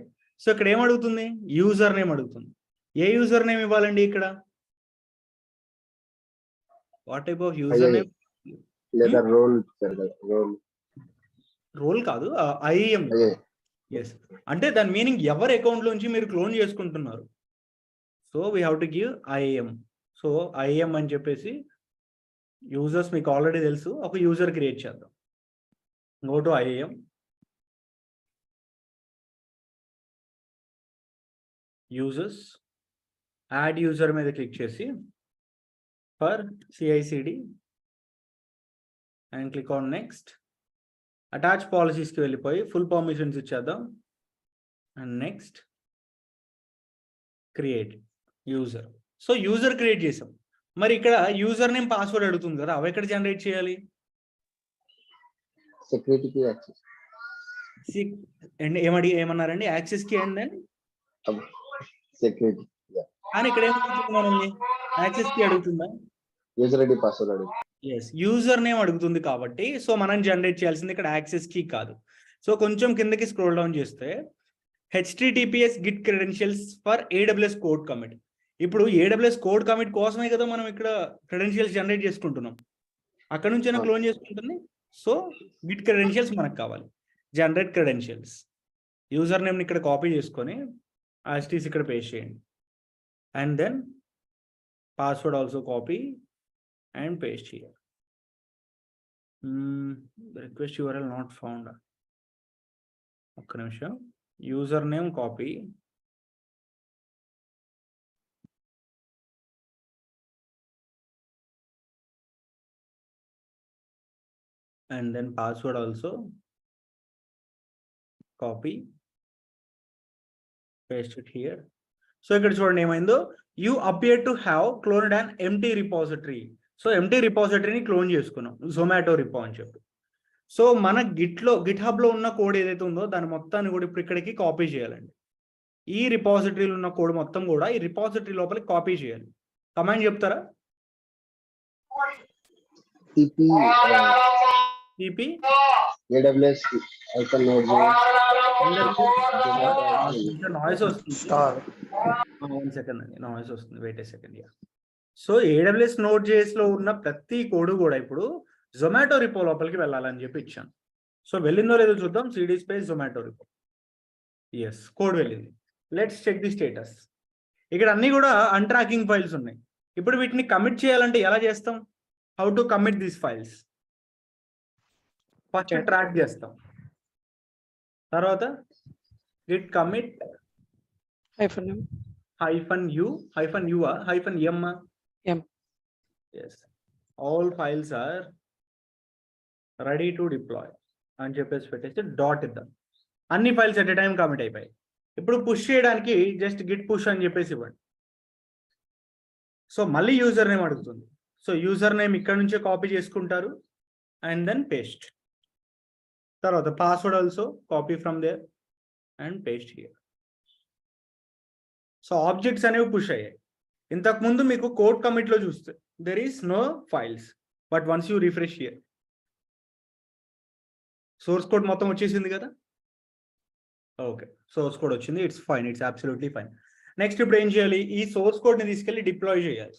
సో ఇక్కడ ఏమడుగుతుంది, యూజర్ నేమ్ అడుగుతుంది. ఏ యూజర్ నేమ్ ఇవ్వాలండి ఇక్కడ? What type of user name? లేదా రోల్ రోల్ కాదు, ఐఎం. ఎస్, అంటే దాని మీనింగ్ ఎవరి అకౌంట్ లోంచి మీరు క్లోన్ చేసుకుంటున్నారు. So we have to give IAM. So IAM అని చెప్పేసి యూజర్స్ మీకు ఆల్రెడీ తెలుసు, ఒక యూజర్ క్రియేట్ చేద్దాం. Go to IAM, users, add user మీద క్లిక్ చేసి for CICD and click on next. Attach పాలసీస్కి వెళ్ళిపోయి ఫుల్ పర్మిషన్స్ ఇచ్చేద్దాం and next create user. So user create చేసాం. మరి ఇక్కడ యూజర్ నేమ్ పాస్వర్డ్ అడుగుతుంది కదా, అవి ఎక్కడ జనరేట్ చేయాలి? సెక్యూరిటీకి యాక్సెస్ ఏమన్నారండి? యాక్సెస్ కి అండ్ దెన్ సెక్యూరిటీ. కానీ ఇక్కడ ఏమవుతుంది, యాక్సెస్ కి అడుగుతుందా? యూజర్ ఐడి పాస్వర్డ్ అడుగు. ఎస్, యూజర్ నేమ్ అడుగుతుంది కాబట్టి సో మనం జనరేట్ చేయాల్సింది ఇక్కడ యాక్సెస్ కీ కాదు. సో కొంచెం కిందకి స్క్రోల్ డౌన్ చేస్తే https git credentials for AWS code commit. ఇప్పుడు AWS కోడ్ కమిట్ కోసమే కదా మనం ఇక్కడ క్రెడెన్షియల్స్ జనరేట్ చేసుకుంటున్నాం. అక్కడ నుంచైనా క్లోన్ చేసుకుంటుంది. సో గిట్ క్రెడెన్షియల్స్ మనకు కావాలి. జనరేట్ క్రెడెన్షియల్స్, యూజర్ నేమ్ని ఇక్కడ కాపీ చేసుకొని యాస్టీస్ ఇక్కడ పేస్ట్ చేయండి and then password also copy and paste here. The request URL not found. ఒక్క నిమిషం, user name copy and then password also copy, paste it here. So ఇక్కడ చూడండి ఏమైందో, you appear to have cloned an empty repository. So empty రిపాజిటరీని clone చేసుకున్నాం, జొమాటో రిపో అని చెప్పి. So మన గిట్ హబ్లో ఉన్న కోడ్ ఏదైతే ఉందో దాని మొత్తాన్ని కూడా ఇప్పుడు ఇక్కడికి కాపీ చేయాలండి. ఈ రిపాజిటరీలో ఉన్న కోడ్ మొత్తం కూడా ఈ రిపాజిటరీ లోపలికి కాపీ చేయాలి. కమాండ్ చెప్తారా? cp AWS నాయిస్ వస్తుంది. వన్ సెకండ్ అండి, నాయిస్ వస్తుంది, వెయిట్ ఏ సెకండ్. సో AWS Node.js లో ఉన్న ప్రతి కోడ్ కూడా ఇప్పుడు జొమాటో రిపో లోపలికి వెళ్ళాలని చెప్పి ఇచ్చాను. సో వెళ్ళిందో లేదో చూద్దాం. cd space Zomato repo. Yes, code వెళ్ళింది. Let's check the status. ఇక్కడ అన్ని కూడా అన్ట్రాకింగ్ ఫైల్స్ ఉన్నాయి. ఇప్పుడు వీటిని కమిట్ చేయాలంటే ఎలా చేస్తాం? How to commit these files? First track చేస్తాం, తర్వాత Git commit -u yes, all files are ready to deploy అని చెప్పేసి పెట్టేసి డాట్ ఇద్దాం. అన్ని files at a time commit అయిపోయాయి. ఇప్పుడు పుష్ చేయడానికి జస్ట్ గిట్ పుష్ అని చెప్పేసి ఇవ్వండి. సో మళ్ళీ యూజర్ నేమ్ అడుగుతుంది. సో యూజర్ నేమ్ ఇక్కడ నుంచే కాపీ చేసుకుంటారు అండ్ దెన్ పేస్ట్. తర్వాత password also copy from there and paste here. So objects అనేవి పుష్ అయ్యాయి. ఇంతకుముందు మీకు కోడ్ కమిట్లో చూస్తే there is no files, but once you refresh here source code మొత్తం వచ్చేసింది కదా. ఓకే, సోర్స్ కోడ్ వచ్చింది. It's fine, it's absolutely fine. Next ఇప్పుడు ఏం చేయాలి? ఈ సోర్స్ కోడ్ని తీసుకెళ్ళి డిప్లాయ్ చేయాలి.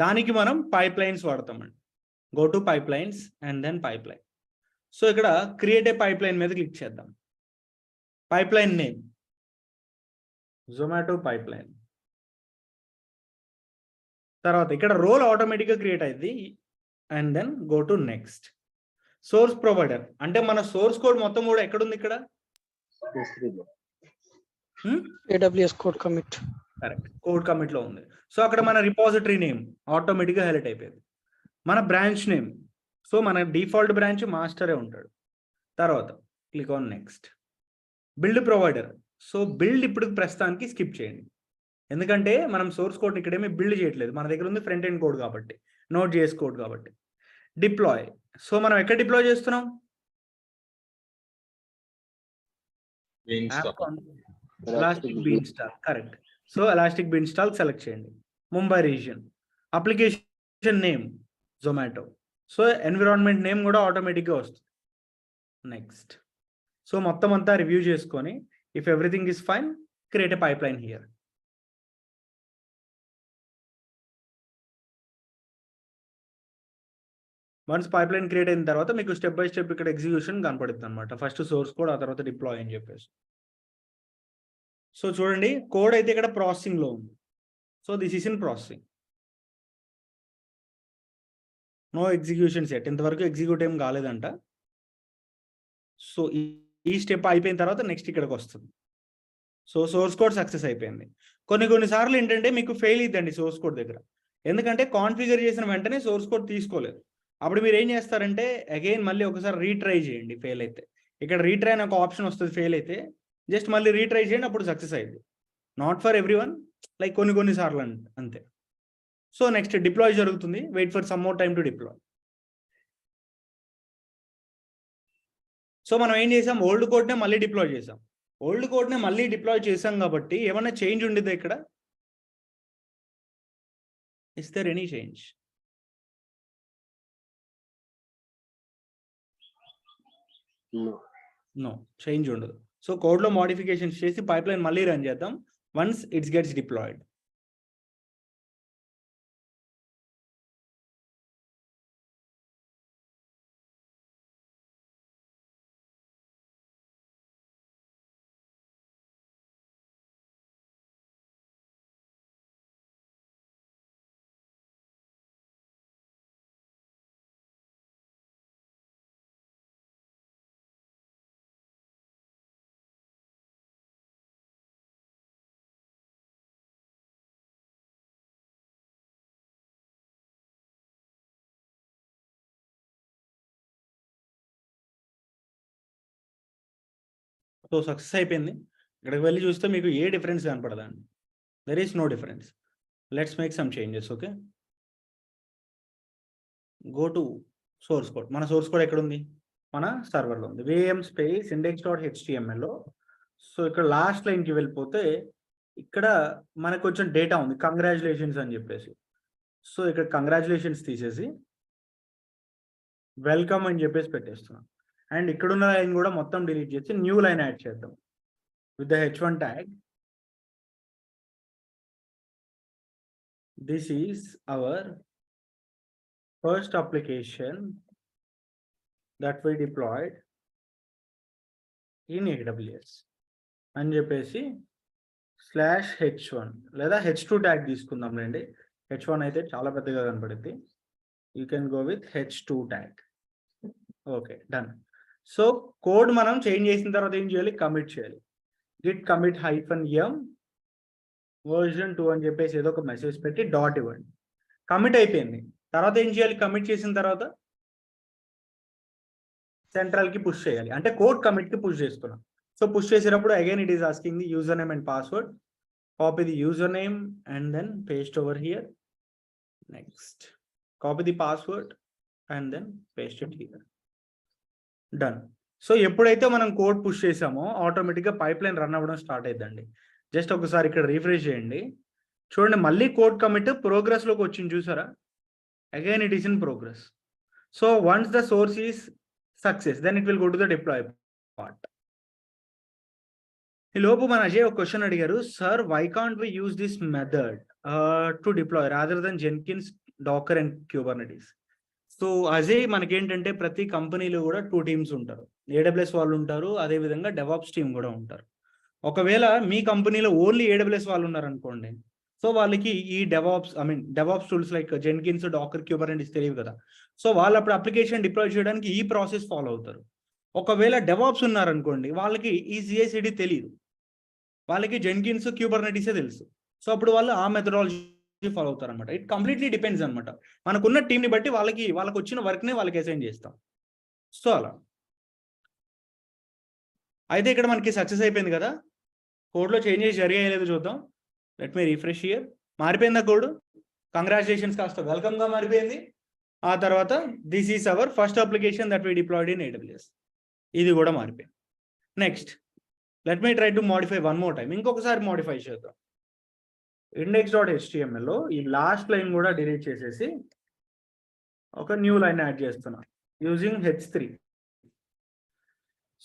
దానికి మనం పైప్ లైన్స్ వాడతామండి. Go to pipeline and then pipeline. So ఇక్కడ క్రియేట్ ఏ పైప్ లైన్ మీద క్లిక్ చేద్దాం. Pipeline name Zomato pipeline. తర్వాత ఇక్కడ రోల్ ఆటోమేటిక్గా క్రియేట్ అయింది and then go to next. Source provider అంటే మన సోర్స్ కోడ్ మొత్తం కూడా ఎక్కడుంది? ఇక్కడ AWS code commit. Correct, code commit లో ఉంది. సో అక్కడ మన రిపాజిటరీ నేమ్ ఆటోమేటిక్గా హైలైట్ అయిపోయింది. మన బ్రాంచ్ నేమ్, సో మన డిఫాల్ట్ బ్రాంచ్ మాస్టరే ఉంటాడు. తర్వాత click on next. Build provider. So build ఇప్పుడు ప్రస్తుతానికి స్కిప్ చేయండి, ఎందుకంటే మనం సోర్స్ కోడ్ ఇక్కడేమీ బిల్డ్ చేయట్లేదు. మన దగ్గర ఉంది ఫ్రంట్ ఎండ్ కోడ్ కాబట్టి, Node.js కోడ్ కాబట్టి. డిప్లాయ్. సో మనం ఎక్కడ డిప్లాయ్ చేస్తున్నాం? Elastic Beanstalk, correct. So Elastic Beanstalk select చేయండి. Mumbai region. Application name Zomato. So environment name కూడా ఆటోమేటిక్గా వస్తుంది. నెక్స్ట్. సో మొత్తం అంతా రివ్యూ చేసుకొని if everything is fine, create a pipeline here. Once pipeline create అయిన తర్వాత మీకు స్టెప్ బై స్టెప్ ఇక్కడ ఎగ్జిక్యూషన్ కనపడుతుంది అనమాట. ఫస్ట్ సోర్స్ కోడ్, ఆ తర్వాత డిప్లాయ్ అని చెప్పేసి. సో చూడండి, కోడ్ అయితే ఇక్కడ ప్రాసెసింగ్లో ఉంది. So this is in processing. No execution set, ఇంతవరకు ఎగ్జిక్యూట్ ఏం కాలేదంట. సో ఈ స్టెప్ అయిపోయిన తర్వాత నెక్స్ట్ ఇక్కడికి వస్తుంది. సో సోర్స్ కోడ్ సక్సెస్ అయిపోయింది. కొన్నిసార్లు ఏంటంటే మీకు ఫెయిల్ ఇద్దండి సోర్స్ కోడ్ దగ్గర, ఎందుకంటే కాన్ఫిగర్ చేసిన వెంటనే సోర్స్ కోడ్ తీసుకోలేదు. అప్పుడు మీరు ఏం చేస్తారంటే అగైన్ మళ్ళీ ఒకసారి రీట్రై చేయండి. ఫెయిల్ అయితే ఇక్కడ రీట్రై అనే ఒక ఆప్షన్ వస్తుంది. ఫెయిల్ అయితే జస్ట్ మళ్ళీ రీట్రై చేయండి, అప్పుడు సక్సెస్ అయింది. Not for everyone, like కొన్నిసార్లు అంతే. సో నెక్స్ట్ డిప్లాయ్ జరుగుతుంది. Wait for some more time to deploy. So మనం ఏం చేసాం, ఓల్డ్ కోడ్నే మళ్ళీ డిప్లాయ్ చేసాం. ఓల్డ్ కోడ్నే మళ్ళీ డిప్లాయ్ చేసాం కాబట్టి ఏమైనా చేంజ్ ఉండిద్దా ఇక్కడ? Is there any change? No, change ఉండదు. సో కోడ్లో మోడిఫికేషన్స్ చేసి పైప్ లైన్ మళ్ళీ రన్ చేద్దాం once it's gets deployed. So success అయిపోయింది. ఇక్కడికి వెళ్ళి చూస్తే మీకు ఏ డిఫరెన్స్ కనపడదండి. There is no difference. Let's make some changes. Okay, go to source code. మన సోర్స్ కోడ్ ఎక్కడ ఉంది? మన సర్వర్లో ఉంది. VM space index.html. సో ఇక్కడ లాస్ట్ లైన్కి వెళ్ళిపోతే ఇక్కడ మనకు కొంచెం డేటా ఉంది, కంగ్రాచులేషన్స్ అని చెప్పేసి. సో ఇక్కడ కంగ్రాచులేషన్స్ తీసేసి వెల్కమ్ అని చెప్పేసి పెట్టేస్తున్నాం. అండ్ ఇక్కడున్న లైన్ కూడా మొత్తం డిలీట్ చేసి న్యూ లైన్ యాడ్ చేద్దాం with the h1 tag. This is our first application that we deployed in AWS అని చెప్పేసి /h1 లేదా h2 ట్యాగ్ తీసుకుందాం లేండి. h1 అయితే చాలా పెద్దగా కనపడుద్ది. You can go with h2 tag. Okay, done. So code మనం చేంజ్ చేసిన తర్వాత ఏం చేయాలి? కమిట్ చేయాలి. గిట్ కమిట్ -m version 2 అని చెప్పేసి ఏదో ఒక మెసేజ్ పెట్టి డాట్ ఇవ్వండి. కమిట్ అయిపోయింది. తర్వాత ఏం చేయాలి? కమిట్ చేసిన తర్వాత సెంట్రల్కి పుష్ చేయాలి, అంటే కోడ్ కమిట్కి పుష్ చేస్తున్నాం. సో పుష్ చేసేటప్పుడు again it is asking the user name and password. Copy the user name and then paste over here. Next copy the password and then paste it here. Done. So ఎప్పుడైతే మనం code push చేసామో ఆటోమేటిక్గా pipeline run అవ్వడం start అవుతుందండి. Just ఒకసారి ఇక్కడ refresh చేయండి. చూడండి, మళ్ళీ కోడ్ కమిట్ ప్రోగ్రెస్లోకి వచ్చింది, చూసారా? Again it is in progress. So once the source is success, then it will go to the deploy part. ఈ లోపు మన అజయ్ ఒక క్వశ్చన్ అడిగారు, sir why can't we use this method to deploy rather than Jenkins, Docker and Kubernetes. So Ajay, మనకేంటంటే ప్రతి కంపెనీలో కూడా 2 teams ఉంటారు. AWS వాళ్ళు ఉంటారు, అదేవిధంగా డెవాప్స్ టీమ్ కూడా ఉంటారు. ఒకవేళ మీ కంపెనీలో ఓన్లీ AWS వాళ్ళు ఉన్నారనుకోండి, సో వాళ్ళకి ఈ DevOps tools like Jenkins, Docker, Kubernetes తెలియదు కదా. సో వాళ్ళు అప్పుడు అప్లికేషన్ డిప్లాయ్ చేయడానికి ఈ ప్రాసెస్ ఫాలో అవుతారు. ఒకవేళ డెవాప్స్ ఉన్నారనుకోండి, వాళ్ళకి ఈ CI/CD తెలియదు, వాళ్ళకి జెన్కిన్స్, క్యూబర్నెటీసే తెలుసు. సో అప్పుడు వాళ్ళు ఆ మెథడాలజీ ఫాలో అవుతారు అనమాట. ఇట్ కంప్లీట్లీ డిపెండ్స్ అనమాట. మనకున్న టీంని బట్టి వాళ్ళకి వచ్చిన వర్క్ని వాళ్ళకి అసైన్ చేస్తాం. సో అలా అయితే ఇక్కడ మనకి సక్సెస్ అయిపోయింది కదా. కోడ్లో చేంజెస్ జరిగాయో లేదో చూద్దాం. Let me refresh here. మారిపోయిందా కోడ్? కంగ్రాచులేషన్స్ కాస్త వెల్కమ్గా మారిపోయింది. ఆ తర్వాత this is our first application that we deployed in AWS. ఇది కూడా మారిపోయింది. Next let me try to modify one more time. ఇంకొకసారి మాడిఫై చేద్దాం. index.html లో ఈ లాస్ట్ లైన్ కూడా డిలీట్ చేసేసి ఒక న్యూ లైన్ యాడ్ చేస్తున్నా using h3.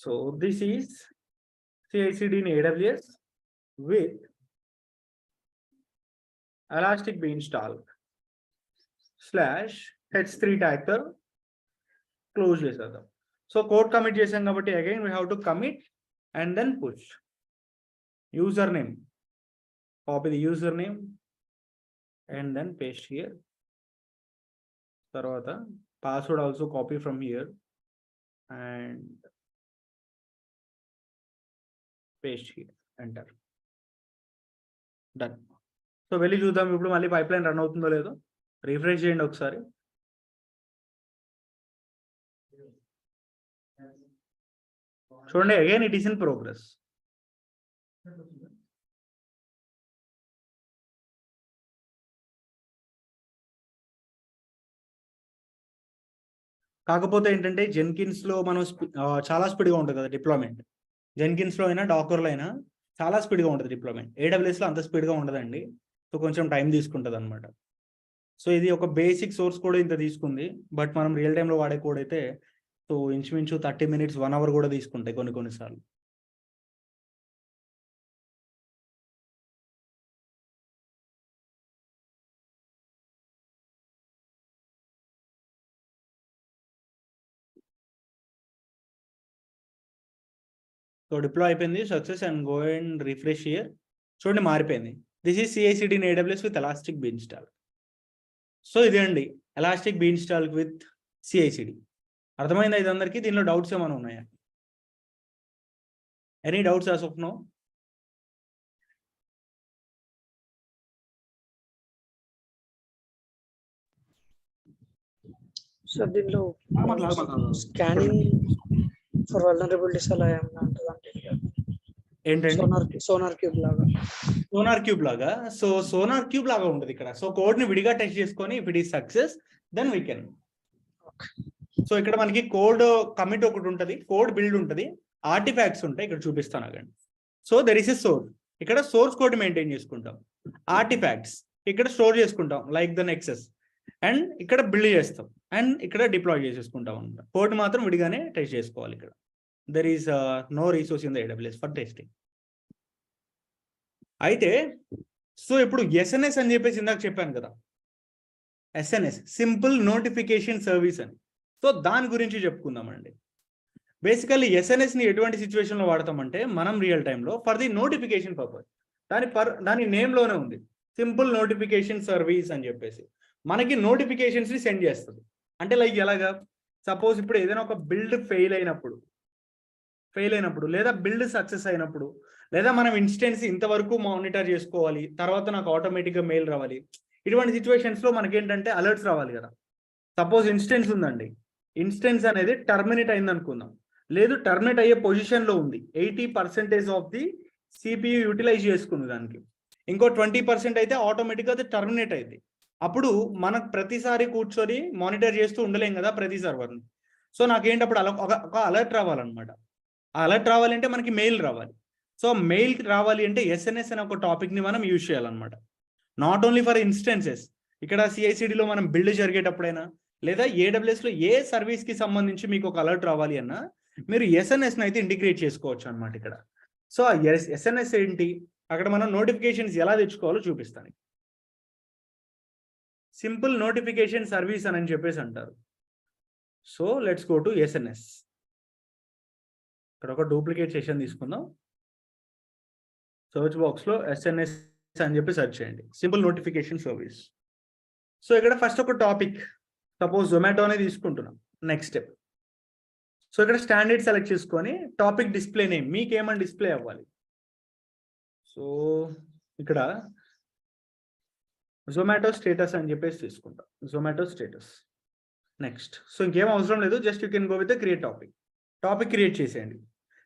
So this is CI/CD in AWS with elastic beanstalk /h3 tag తో క్లోజ్ చేసేద్దాం. సో కోడ్ కమిట్ చేసాం కాబట్టి again we have to commit and then push. User name, copy the username and then paste here. తర్వాత password also copy from here and paste here. Enter. Done. So వెళ్ళి చూద్దాం ఇప్పుడు మళ్ళీ pipe line run అవుతుందో లేదో. Refresh చేయండి ఒకసారి. చూడండి, again it is in progress. కాకపోతే ఏంటంటే జెన్కిన్స్ లో మనం చాలా స్పీడ్గా ఉంటుంది కదా డిప్లాయ్మెంట్. జెన్కిన్స్ లో అయినా డాకర్లో అయినా చాలా స్పీడ్గా ఉంటుంది డిప్లాయ్మెంట్. AWS లో అంత స్పీడ్గా ఉండదండి. సో కొంచెం టైం తీసుకుంటుంది అనమాట. సో ఇది ఒక బేసిక్ సోర్స్ కోడ్ ఇంత తీసుకుంది. బట్ మనం రియల్ టైంలో వాడే కోడ్ అయితే సో ఇంచుమించు 30 minutes 1 hour కూడా తీసుకుంటాయి కొన్నిసార్లు. సో డిప్లాయ్ అయిపోయింది success and go and refresh here. చూడండి మారిపోయింది. This is CI/CD in AWS with elastic beanstalk. So ఇదే అండి elastic beanstalk with CI/CD. అర్థమైందా ఇది అందరికీ? దీనిలో డౌట్స్ ఏమైనా ఉన్నాయా? Any doubts as of now? Sir దీనిలో స్కానింగ్ ఫర్ వల్నరబిలిటీస్ అలా ఏమన్నా ఉంటుందండి? ఏంటంటే సోనార్ క్యూబ్ లాగా. సో సోనార్ క్యూబ్ లాగా ఉంటుంది ఇక్కడ. సో కోడ్ ని విడిగా టెస్ట్ చేసుకొని if it is success then we can. So ఇక్కడ మనకి కోడ్ కమిట్ ఒకటి ఉంటుంది, కోడ్ బిల్డ్ ఉంటుంది, ఆర్టిఫాక్ట్స్ ఉంటాయి. ఇక్కడ చూపిస్తాను అగండి. So there is a source. ఇక్కడ సోర్స్ కోడ్ మెయింటైన్ చేసుకుంటాం. ఆర్టిఫాక్ట్స్ ఇక్కడ స్టోర్ చేసుకుంటాం లైక్ ద నెక్సెస్. అండ్ ఇక్కడ బిల్డ్ చేస్తాం అండ్ ఇక్కడ డిప్లాయ్ చేసేసుకుంటాం అనమాట. కోడ్ మాత్రం విడిగానే టెస్ట్ చేసుకోవాలి. ఇక్కడ there is no resource in the AWS for testing. అయితే సో ఇప్పుడు SNS అని చెప్పేసి ఇందాక చెప్పాను కదా, SNS సింపుల్ నోటిఫికేషన్ సర్వీస్ అని. సో దాని గురించి చెప్పుకుందామండి. బేసికల్లీ SNS ని ఎటువంటి సిచ్యువేషన్లో వాడతామంటే మనం రియల్ టైంలో ఫర్ ది నోటిఫికేషన్ పర్పస్. దాని నేమ్లోనే ఉంది సింపుల్ నోటిఫికేషన్ సర్వీస్ అని చెప్పేసి. మనకి నోటిఫికేషన్స్ని సెండ్ చేస్తుంది. అంటే లైక్ ఎలాగా, సపోజ్ ఇప్పుడు ఏదైనా ఒక బిల్డ్ ఫెయిల్ అయినప్పుడు లేదా బిల్డ్ సక్సెస్ అయినప్పుడు, లేదా మనం ఇన్స్టెన్స్ ఇంతవరకు మానిటర్ చేసుకోవాలి, తర్వాత నాకు ఆటోమేటిక్గా మెయిల్ రావాలి. ఇటువంటి సిచ్యువేషన్స్లో మనకేంటంటే అలర్ట్స్ రావాలి కదా. సపోజ్ ఇన్స్టెన్స్ ఉందండి, ఇన్స్టెన్స్ అనేది టర్మినేట్ అయింది అనుకుందాం, లేదు టర్మినేట్ అయ్యే పొజిషన్లో ఉంది, 80% ఆఫ్ ది CPU యూటిలైజ్ చేసుకుంది, దానికి ఇంకో 20% అయితే ఆటోమేటిక్గా అది టర్మినేట్ అయింది. అప్పుడు మనకు ప్రతిసారి కూర్చొని మానిటర్ చేస్తూ ఉండలేం కదా ప్రతి సర్వర్ని. సో నాకేంటి అప్పుడు ఒక అలర్ట్ రావాలన్నమాట. ఆ అలర్ట్ రావాలంటే మనకి మెయిల్ రావాలి. సో మెయిల్ రావాలి అంటే SNS అనే ఒక టాపిక్ని మనం యూజ్ చేయాలన్నమాట. నాట్ ఓన్లీ ఫర్ ఇన్స్టెన్సెస్, ఇక్కడ CI/CDలో మనం బిల్డ్ జరిగేటప్పుడైనా లేదా AWSలో ఏ సర్వీస్కి సంబంధించి మీకు ఒక అలర్ట్ రావాలి అన్నా మీరు SNSని అయితే ఇంటిగ్రేట్ చేసుకోవచ్చు అనమాట ఇక్కడ. సో ఆ SNS ఏంటి, అక్కడ మనం నోటిఫికేషన్స్ ఎలా తెచ్చుకోవాలో చూపిస్తాను. సింపుల్ నోటిఫికేషన్ సర్వీస్ అని చెప్పేసి అంటారు. So let's go to SNS. ఇక్కడ ఒక డూప్లికేట్ సెషన్ తీసుకుందాం. సర్చ్ బాక్స్లో SNS అని చెప్పి సెర్చ్ చేయండి, సింపుల్ నోటిఫికేషన్ సర్వీస్. సో ఇక్కడ ఫస్ట్ ఒక టాపిక్, సపోజ్ జొమాటోనే తీసుకుంటున్నాం. నెక్స్ట్ స్టెప్, సో ఇక్కడ స్టాండర్డ్ సెలెక్ట్ చేసుకొని టాపిక్ డిస్ప్లే నేమ్ మీకేమని డిస్ప్లే అవ్వాలి. సో ఇక్కడ జొమాటో స్టేటస్ అని చెప్పేసి తీసుకుంటాం, జొమాటో స్టేటస్. నెక్స్ట్, సో ఇంకేం అవసరం లేదు, just you can go with create topic create చేసేయండి.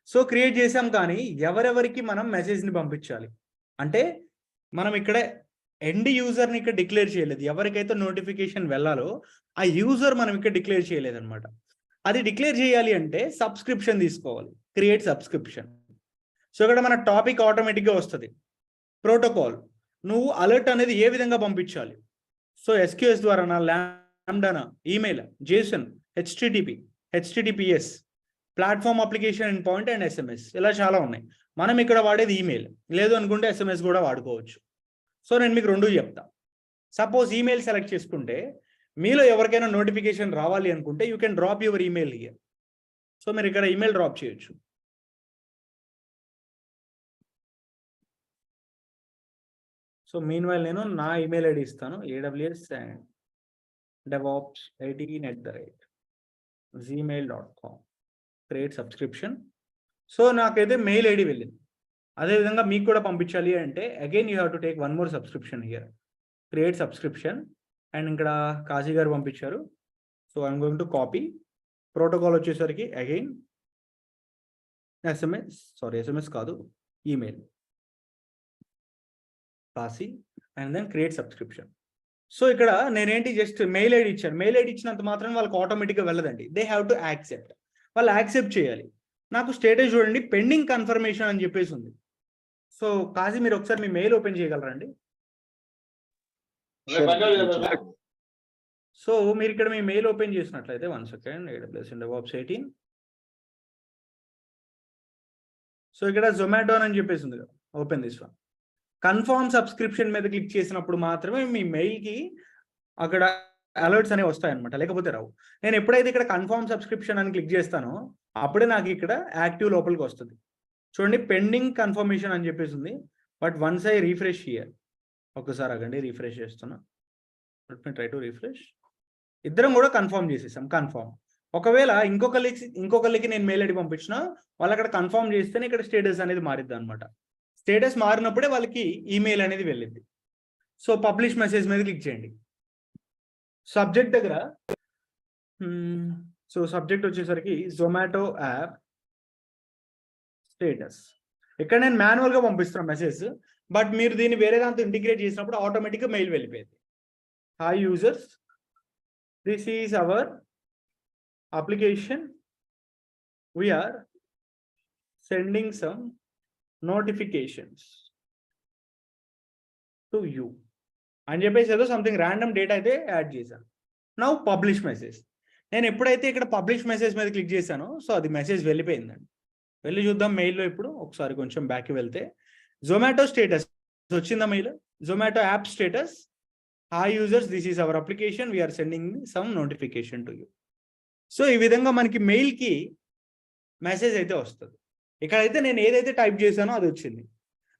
సో క్రియేట్ చేసాం, కానీ ఎవరెవరికి మనం మెసేజ్ని పంపించాలి అంటే మనం ఇక్కడ ఎండ్ యూజర్ని ఇక్కడ డిక్లేర్ చేయలేదు. ఎవరికైతే నోటిఫికేషన్ వెళ్ళాలో ఆ యూజర్ మనం ఇక్కడ డిక్లేర్ చేయలేదు అనమాట. అది డిక్లేర్ చేయాలి అంటే సబ్స్క్రిప్షన్ తీసుకోవాలి, క్రియేట్ సబ్స్క్రిప్షన్. సో ఇక్కడ మన టాపిక్ ఆటోమేటిక్గా వస్తుంది. ప్రోటోకాల్, నువ్వు అలర్ట్ అనేది ఏ విధంగా పంపించాలి. సో SQS ద్వారానా, లాంబ్డానా, email, JSON, HTTPS, platform application end point and SMS, ఇలా చాలా ఉన్నాయి. మనం ఇక్కడ వాడేది ఈమెయిల్, లేదు అనుకుంటే SMS కూడా వాడుకోవచ్చు. సో నేను మీకు రెండు చెప్తా. సపోజ్ ఈమెయిల్ సెలెక్ట్ చేసుకుంటే మీలో ఎవరికైనా నోటిఫికేషన్ రావాలి అనుకుంటే you can drop your email here. So మీరు ఇక్కడ ఈమెయిల్ డ్రాప్ చేయొచ్చు. సో మీన్ వైల్ నేను నా ఈమెయిల్ ఐడి ఇస్తాను, aws@devops18@gmail.com, క్రియేట్ సబ్స్క్రిప్షన్. సో నాకైతే మెయిల్ ఐడి వెళ్ళింది. అదేవిధంగా మీకు కూడా పంపించాలి అంటే again you have to take one more subscription here, create subscription. And ఇక్కడ కాశీ గారు పంపించారు. So I'm going to copy. Protocol వచ్చేసరికి అగైన్ SMS కాదు, email, Kashi, and then create subscription. So ఇక్కడ నేనేంటి జస్ట్ మెయిల్ ఐడి ఇచ్చాను. మెయిల్ ఐడి ఇచ్చినంత మాత్రం వాళ్ళకి ఆటోమేటిక్గా వెళ్ళదండి. They have to accept. వాళ్ళు యాక్సెప్ట్ చేయాలి. నాకు స్టేటస్ చూడండి, పెండింగ్ కన్ఫర్మేషన్ అని చెప్పేసి ఉంది. సో కాశీ మీరు ఒకసారి మీ మెయిల్ ఓపెన్ చేయగలరండి. సో మీరు ఇక్కడ మీ మెయిల్ ఓపెన్ చేసినట్లయితే 1 సెకండ్, AWS-DevOps18. సో ఇక్కడ జొమాటో అని చెప్పేసి ఉంది కదా, open this one. Confirm subscription మీద క్లిక్ చేసినప్పుడు మాత్రమే మీ మెయిల్కి అక్కడ అలర్ట్స్ అనేవి వస్తాయన్నమాట, లేకపోతే రావు. నేను ఎప్పుడైతే ఇక్కడ కన్ఫర్మ్ సబ్స్క్రిప్షన్ అని క్లిక్ చేస్తానో అప్పుడే నాకు ఇక్కడ యాక్టివ్ లోపలికి వస్తుంది. చూడండి, పెండింగ్ కన్ఫర్మేషన్ అని చెప్పేసి ఉంది. But once I refresh here, ఒకసారి ఆగండి, రీఫ్రెష్ చేస్తున్నా. Let me try to refresh. ఇద్దరం కూడా కన్ఫర్మ్ చేసేసాం. కన్ఫర్మ్. ఒకవేళ ఇంకొకరికి నేను మెయిల్ ఐడి పంపించిన వాళ్ళు అక్కడ కన్ఫర్మ్ చేస్తేనే ఇక్కడ స్టేటస్ అనేది మారిద్ది అనమాట. స్టేటస్ మారినప్పుడే వాళ్ళకి ఈమెయిల్ అనేది వెళ్ళింది. సో పబ్లిష్ మెసేజ్ మీద క్లిక్ చేయండి. సబ్జెక్ట్ దగ్గర సో సబ్జెక్ట్ వచ్చేసరికి జొమాటో యాప్ స్టేటస్. ఇక్కడ నేను మాన్యువల్గా పంపిస్తున్నాను మెసేజ్, బట్ మీరు దీన్ని వేరే దాంతో ఇంటిగ్రేట్ చేసినప్పుడు ఆటోమేటిక్గా మెయిల్ వెళ్ళిపోయింది. Hi users, this is our application, we are sending some notifications to you అని చెప్పేసి ఏదో సంథింగ్ ర్యాండమ్ డేటా అయితే యాడ్ చేశాను. Now publish message. నేను ఎప్పుడైతే ఇక్కడ పబ్లిష్ మెసేజ్ మీద క్లిక్ చేశానో సో అది మెసేజ్ వెళ్ళిపోయిందండి. వెళ్ళి చూద్దాం మెయిల్లో. ఇప్పుడు ఒకసారి కొంచెం బ్యాక్కి వెళ్తే జొమాటో స్టేటస్ వచ్చిందా mail? Zomato app status, hi users, this is our application, we are sending some notification to you. So ఈ విధంగా మనకి మెయిల్కి మెసేజ్ అయితే వస్తుంది. ఇక్కడైతే నేను ఏదైతే టైప్ చేశానో అది వచ్చింది.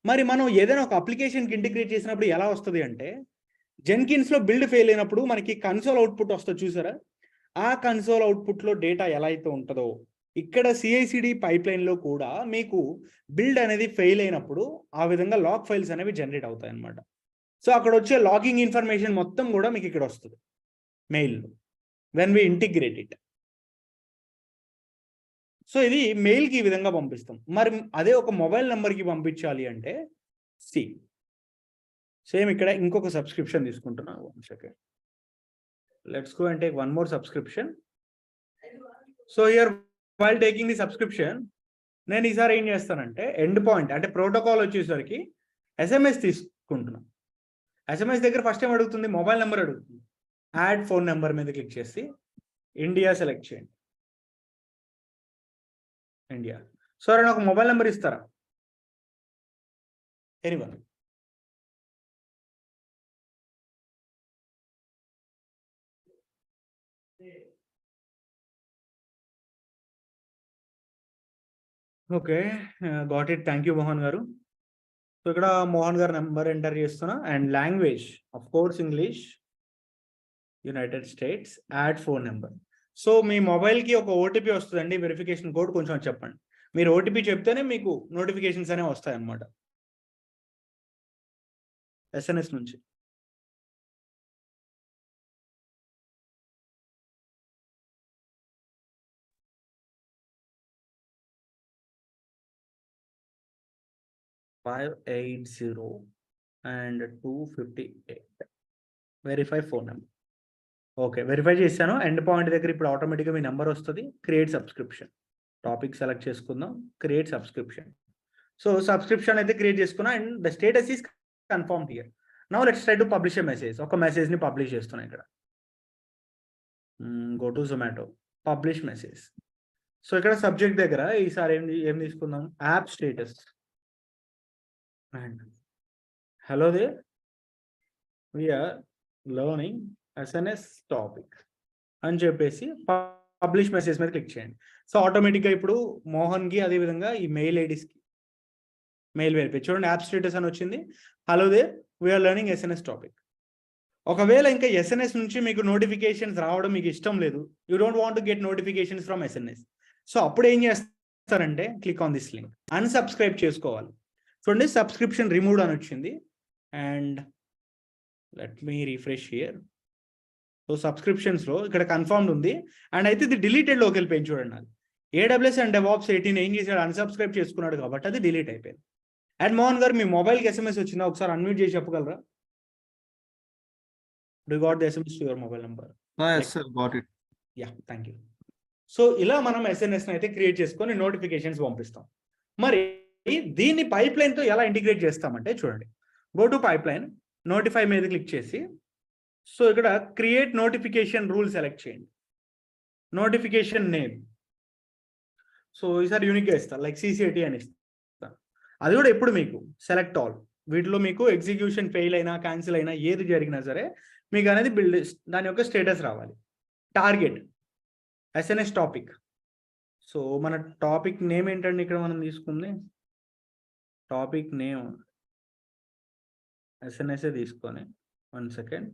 మరి మనం ఏదైనా ఒక అప్లికేషన్కి ఇంటిగ్రేట్ చేసినప్పుడు ఎలా వస్తుంది అంటే, జెన్కిన్స్లో బిల్డ్ ఫెయిల్ అయినప్పుడు మనకి కన్సోల్ అవుట్పుట్ వస్తుంది చూసారా? ఆ కన్సోల్ అవుట్పుట్లో డేటా ఎలా అయితే ఉంటుందో ఇక్కడ CI/CD పైప్లైన్లో కూడా మీకు బిల్డ్ అనేది ఫెయిల్ అయినప్పుడు ఆ విధంగా లాగ్ ఫైల్స్ అనేవి జనరేట్ అవుతాయి అన్నమాట. సో అక్కడ వచ్చే లాగింగ్ ఇన్ఫర్మేషన్ మొత్తం కూడా మీకు ఇక్కడ వస్తుంది మెయిల్లో when we integrate it. So ఇది మెయిల్కి ఈ విధంగా పంపిస్తాం. మరి అదే ఒక మొబైల్ నెంబర్కి పంపించాలి అంటే సేమ్ ఇక్కడ ఇంకొక సబ్స్క్రిప్షన్ తీసుకుంటున్నాను. 1 second, let's go and take one more subscription. So here while taking the subscription నేను ఈసారి ఏం చేస్తానంటే ఎండ్ పాయింట్ అంటే ప్రోటోకాల్ వచ్చేసరికి SMS తీసుకుంటున్నాను. SMS దగ్గర ఫస్ట్ టైం అడుగుతుంది మొబైల్ నెంబర్ అడుగుతుంది. యాడ్ ఫోన్ నెంబర్ మీద క్లిక్ చేసి ఇండియా సెలెక్ట్ చేయండి. ఇండియా. సో నాకు మొబైల్ నెంబర్ ఇస్తారా? Anyone. Okay, got it. Thank you Mohan గారు. సో ఇక్కడ మోహన్ గారు నెంబర్ ఎంటర్ చేస్తున్నా and language of course English, United States, add phone number. So మీ మొబైల్కి ఒక ఓటీపీ వస్తుందండి, వెరిఫికేషన్ కోడ్. కొంచెం చెప్పండి. మీరు ఓటీపీ చెప్తేనే మీకు నోటిఫికేషన్స్ అనేవి వస్తాయి అన్నమాట SMS నుంచి. $580 and $258. Verify phone number. Okay, verify చేశాను. ఎండ్ పాయింట్ దగ్గర ఇప్పుడు ఆటోమేటిక్గా మీ నెంబర్ వస్తుంది. Create subscription. టాపిక్ సెలెక్ట్ చేసుకుందాం, క్రియేట్ సబ్స్క్రిప్షన్. సో సబ్స్క్రిప్షన్ అయితే క్రియేట్ చేసుకున్నా and the status is confirmed here. Now let's try to publish a message. ఒక మెసేజ్ ని పబ్లిష్ చేస్తున్నా ఇక్కడ. Go to Zomato, publish message. So ఇక్కడ సబ్జెక్ట్ దగ్గర ఈసారి ఏం తీసుకుందాం, app status and hello they we are learning SNS topic అని చెప్పేసి పబ్లిష్ మెసేజ్ మీద క్లిక్ చేయండి. సో ఆటోమేటిక్గా ఇప్పుడు మోహన్కి అదేవిధంగా ఈ మెయిల్ ఐడీస్కి మెయిల్ వెళ్ళిపోయి చూడండి, యాప్ స్టేటస్ అని వచ్చింది. Hello they we are learning SNS topic. ఒకవేళ ఇంకా ఎస్ఎన్ఎస్ నుంచి మీకు నోటిఫికేషన్స్ రావడం మీకు ఇష్టం లేదు, you don't want to get notifications from SNS, so అప్పుడు ఏం చేస్తారంటే click on this link, unsubscribe చేసుకోవాలి. చూడండి సబ్స్క్రిప్షన్ రిమూవ్డ్ అని వచ్చింది and let me refresh here. So సబ్స్క్రిప్షన్స్లో ఇక్కడ కన్ఫర్మ్డ్ ఉంది అండ్ అయితే ఇది డిలీటెడ్లోకి వెళ్ళిపోయింది చూడండి. అది AWS అండ్ DevOps 18 ఏం చేశాడు, అన్సబ్స్క్రైబ్ చేసుకున్నాడు కాబట్టి అది డిలీట్ అయిపోయింది. అండ్ మోహన్ గారు మీ మొబైల్కి SMS వచ్చిందా, ఒకసారి అన్మ్యూట్ చేసి చెప్పగలరా? Do you got the SMS to your mobile number? Yes, sir, got it. Yeah, thank you. So ఇలా మనం SMS అయితే క్రియేట్ చేసుకొని నోటిఫికేషన్స్ పంపిస్తాం. మరి దీన్ని పైప్ లైన్తో ఎలా ఇంటిగ్రేట్ చేస్తామంటే చూడండి, go to pipe line, notify మీద క్లిక్ చేసి సో ఇక్కడ క్రియేట్ నోటిఫికేషన్ రూల్ సెలెక్ట్ చేయండి. నోటిఫికేషన్ నేమ్ సో ఈసారి యూనిక్గా ఇస్తాను, లైక్ CCAT అని ఇస్తాను. అది కూడా ఎప్పుడు మీకు సెలెక్ట్ ఆల్, వీటిలో మీకు ఎగ్జిక్యూషన్ ఫెయిల్ అయినా క్యాన్సిల్ అయినా ఏది జరిగినా సరే మీకు అనేది దాని యొక్క స్టేటస్ రావాలి. Target SNS topic. సో మన టాపిక్ నేమ్ ఏంటండి ఇక్కడ మనం తీసుకుంది, టాపిక్ నేమ్ ఎస్ఎన్ఎస్ఏ తీసుకొని 1 సెకండ్.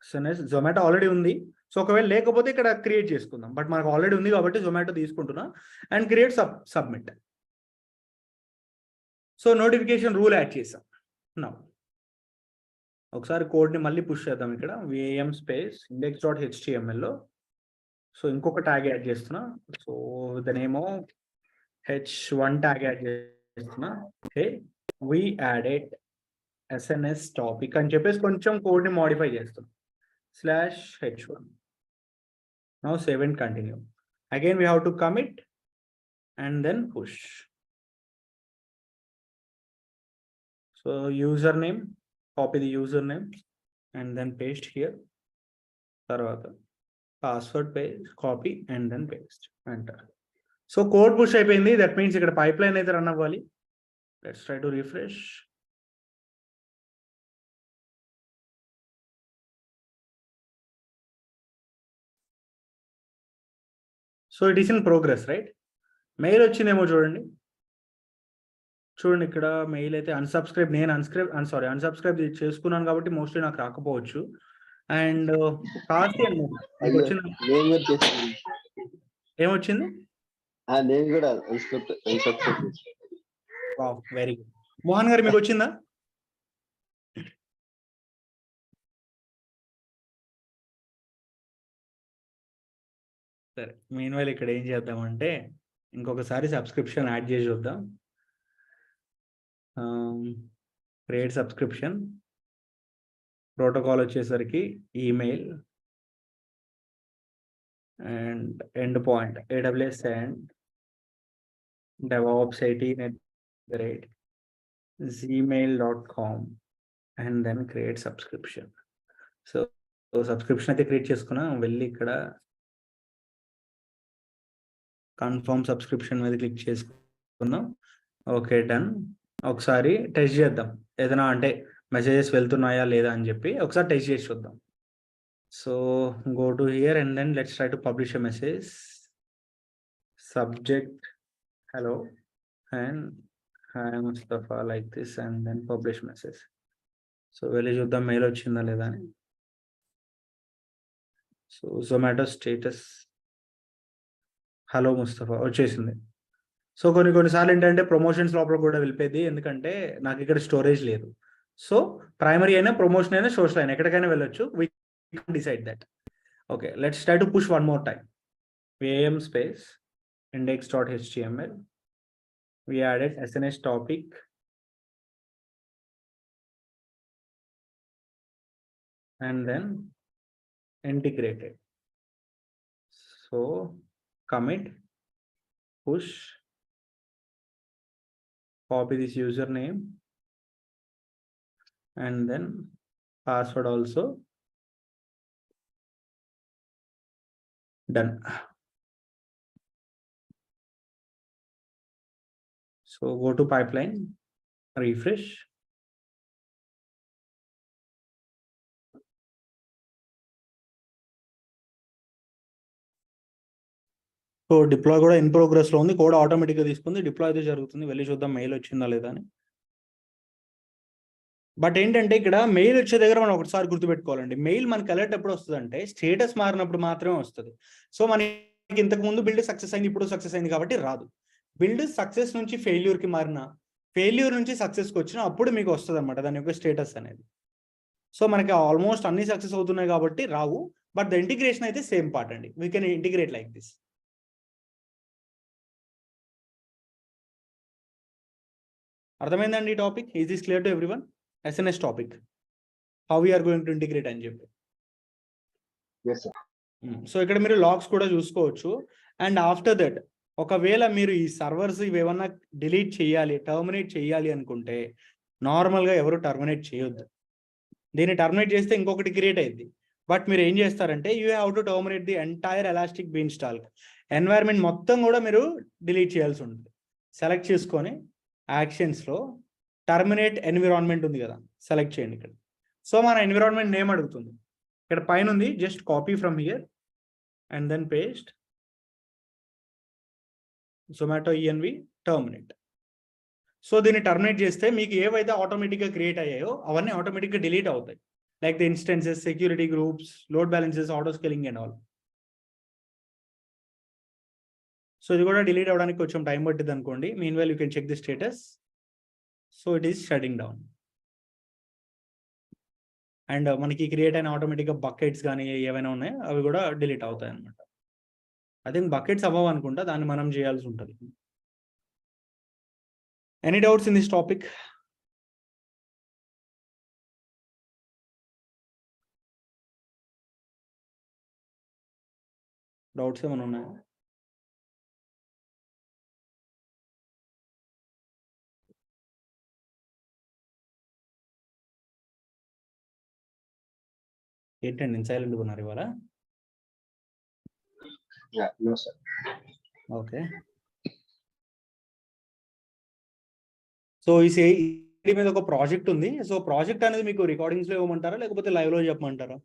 ఎస్ఎన్ఎస్ జొమాటో ఆల్రెడీ ఉంది, సో ఒకవేళ లేకపోతే ఇక్కడ క్రియేట్ చేసుకుందాం, బట్ మనకు ఆల్రెడీ ఉంది కాబట్టి జొమాటో తీసుకుంటున్నా and create submit. So notification rule add చేసాం. నా ఒకసారి కోడ్ని మళ్ళీ పుష్ చేద్దాం. ఇక్కడ VAM స్పేస్ index.html సో ఇంకొక ట్యాగ్ యాడ్ చేస్తున్నా. So the name H1 tag add చేస్తున్నా. హే వి యాడెడ్ ఎస్ఎన్ఎస్ టాపిక్ అని చెప్పేసి కొంచెం కోడ్ని మోడిఫై చేస్తున్నాం. /H1. Now save and continue. Again we have to commit and then push. So username, copy the username and then paste here. Tarvata password paste, copy and then paste, enter. So code push అయిపోయింది, that means ఇక్కడ pipeline అయితే run అవ్వాలి. Let's try to refresh. So it is in progress right. Mail వచ్చిందేమో చూడండి. చూడండి ఇక్కడ mail అయితే unsubscribe, నేను అన్సబ్స్క్రైబ్ చేసుకున్నాను కాబట్టి మోస్ట్లీ నాకు రాకపోవచ్చు. అండ్ కాస్త ఏమొచ్చింది, వెరీ గుడ్. మోహన్ గారు మీకు వచ్చిందా? సరే, మీన్వైల్ ఇక్కడ ఏం చేద్దామంటే ఇంకొకసారి సబ్స్క్రిప్షన్ యాడ్ చేసి చూద్దాం. క్రియేట్ సబ్స్క్రిప్షన్, ప్రోటోకాల్ వచ్చేసరికి email and end point AWS and DevOps 18@gmail.com and then create subscription. So subscription అయితే క్రియేట్ చేసుకున్నా. వెళ్ళి ఇక్కడ కన్ఫర్మ్ సబ్స్క్రిప్షన్ మీద క్లిక్ చేసుకుందాం. Okay, done. ఒకసారి టెస్ట్ చేద్దాం ఏదైనా అంటే మెసేజెస్ వెళ్తున్నాయా లేదా అని చెప్పి ఒకసారి టెస్ట్ చేసి చూద్దాం. So go to here and then let's try to publish a message. Subject hello and hi Mustafa like this and then publish message. So వెళ్ళి చూద్దాం మెయిల్ వచ్చిందా లేదా అని. So Zomato status hello Mustafa వచ్చేసింది. సో కొన్నిసార్లు ఏంటంటే ప్రమోషన్స్ లోపల కూడా వెళ్ళిపోయింది, ఎందుకంటే నాకు ఇక్కడ స్టోరేజ్ లేదు. సో ప్రైమరీ అయినా ప్రమోషన్ అయినా సోషల్ అయినా ఎక్కడికైనా వెళ్ళొచ్చు. We can decide that. Okay, let's try to push one more time. VAM space index.html. We added SNS topic and then integrated. So commit, push copy this username and then password also. Done. So go to pipeline, refresh. So deploy కూడా in progress లో ఉంది, code automatic గా తీసుకుంది, deploy అయితే జరుగుతుంది. వెళ్ళి చూద్దాం mail వచ్చిందా లేదా అని. బట్ ఏంటంటే ఇక్కడ మెయిల్ వచ్చే దగ్గర మనం ఒకసారి గుర్తుపెట్టుకోవాలండి, మెయిల్ మనకి అలర్ట్ ఎప్పుడు వస్తుంది అంటే స్టేటస్ మారినప్పుడు మాత్రమే వస్తుంది. సో మనకి ఇంతకు ముందు బిల్డ్ సక్సెస్ అయింది, ఇప్పుడు సక్సెస్ అయింది కాబట్టి రాదు. బిల్డ్ సక్సెస్ నుంచి ఫెయిల్యూర్ కి మారిన, ఫెయిల్యూర్ నుంచి సక్సెస్కి వచ్చిన అప్పుడు మీకు వస్తుంది అనమాట దాని యొక్క స్టేటస్ అనేది. సో మనకి ఆల్మోస్ట్ అన్ని సక్సెస్ అవుతున్నాయి కాబట్టి రావు, బట్ ద ఇంటిగ్రేషన్ అయితే సేమ్ పార్ట్ అండి. We can integrate like this. అర్థమైందండి ఈ topic? Is this clear to everyone? SNS topic, how we are going to integrate అని చెప్పి. Yes, sir. సో ఇక్కడ మీరు లాగ్స్ కూడా చూసుకోవచ్చు. అండ్ ఆఫ్టర్ దట్ ఒకవేళ మీరు ఈ సర్వర్స్ ఇవేమన్నా డిలీట్ చేయాలి, టర్మినేట్ చేయాలి అనుకుంటే నార్మల్గా ఎవరు టర్మినేట్ చేయొద్దు. దీన్ని టర్మినేట్ చేస్తే ఇంకొకటి క్రియేట్ అయింది. బట్ మీరు ఏం చేస్తారంటే you have to terminate the entire Elastic Beanstalk environment మొత్తం కూడా మీరు డిలీట్ చేయాల్సి ఉంటుంది. సెలెక్ట్ చేసుకొని యాక్షన్స్లో టర్మినేట్ ఎన్విరాన్మెంట్ ఉంది కదా, సెలెక్ట్ చేయండి ఇక్కడ. సో మన ఎన్విరాన్మెంట్ నేమ్ అడుగుతుంది, ఇక్కడ పైన ఉంది, just copy from here and then paste Zomato ENV terminate. So దీన్ని టర్మినేట్ చేస్తే మీకు ఏవైతే ఆటోమేటిక్గా క్రియేట్ అయ్యాయో అవన్నీ ఆటోమేటిక్గా డిలీట్ అవుతాయి, like the instances, security groups, load balances, auto scaling and all. So ఇది కూడా డిలీట్ అవ్వడానికి కొంచెం టైం పట్టింది అనుకోండి. Meanwhile you can check the status. So it is shutting down. And మనకి క్రియేట్ అయిన ఆటోమేటిక్గా బకెట్స్ కానీ ఏవైనా ఉన్నాయో అవి కూడా డిలీట్ అవుతాయి అనమాట. ఐ థింక్ బకెట్స్ అవ్వవు అనుకుంటా, దాన్ని మనం చేయాల్సి ఉంటుంది. Any doubts in this topic? Doubts ఏమైనా ఉన్నాయా? ఏంటండి సైలెంట్గా ఉన్నారు ఇవాళ? Yeah, no, sir. Okay. So ఈ సిఐడి మీద ఒక ప్రాజెక్ట్ ఉంది. సో ప్రాజెక్ట్ అనేది మీకు రికార్డింగ్స్లో ఇవ్వమంటారా లేకపోతే లైవ్లో చెప్పమంటారా?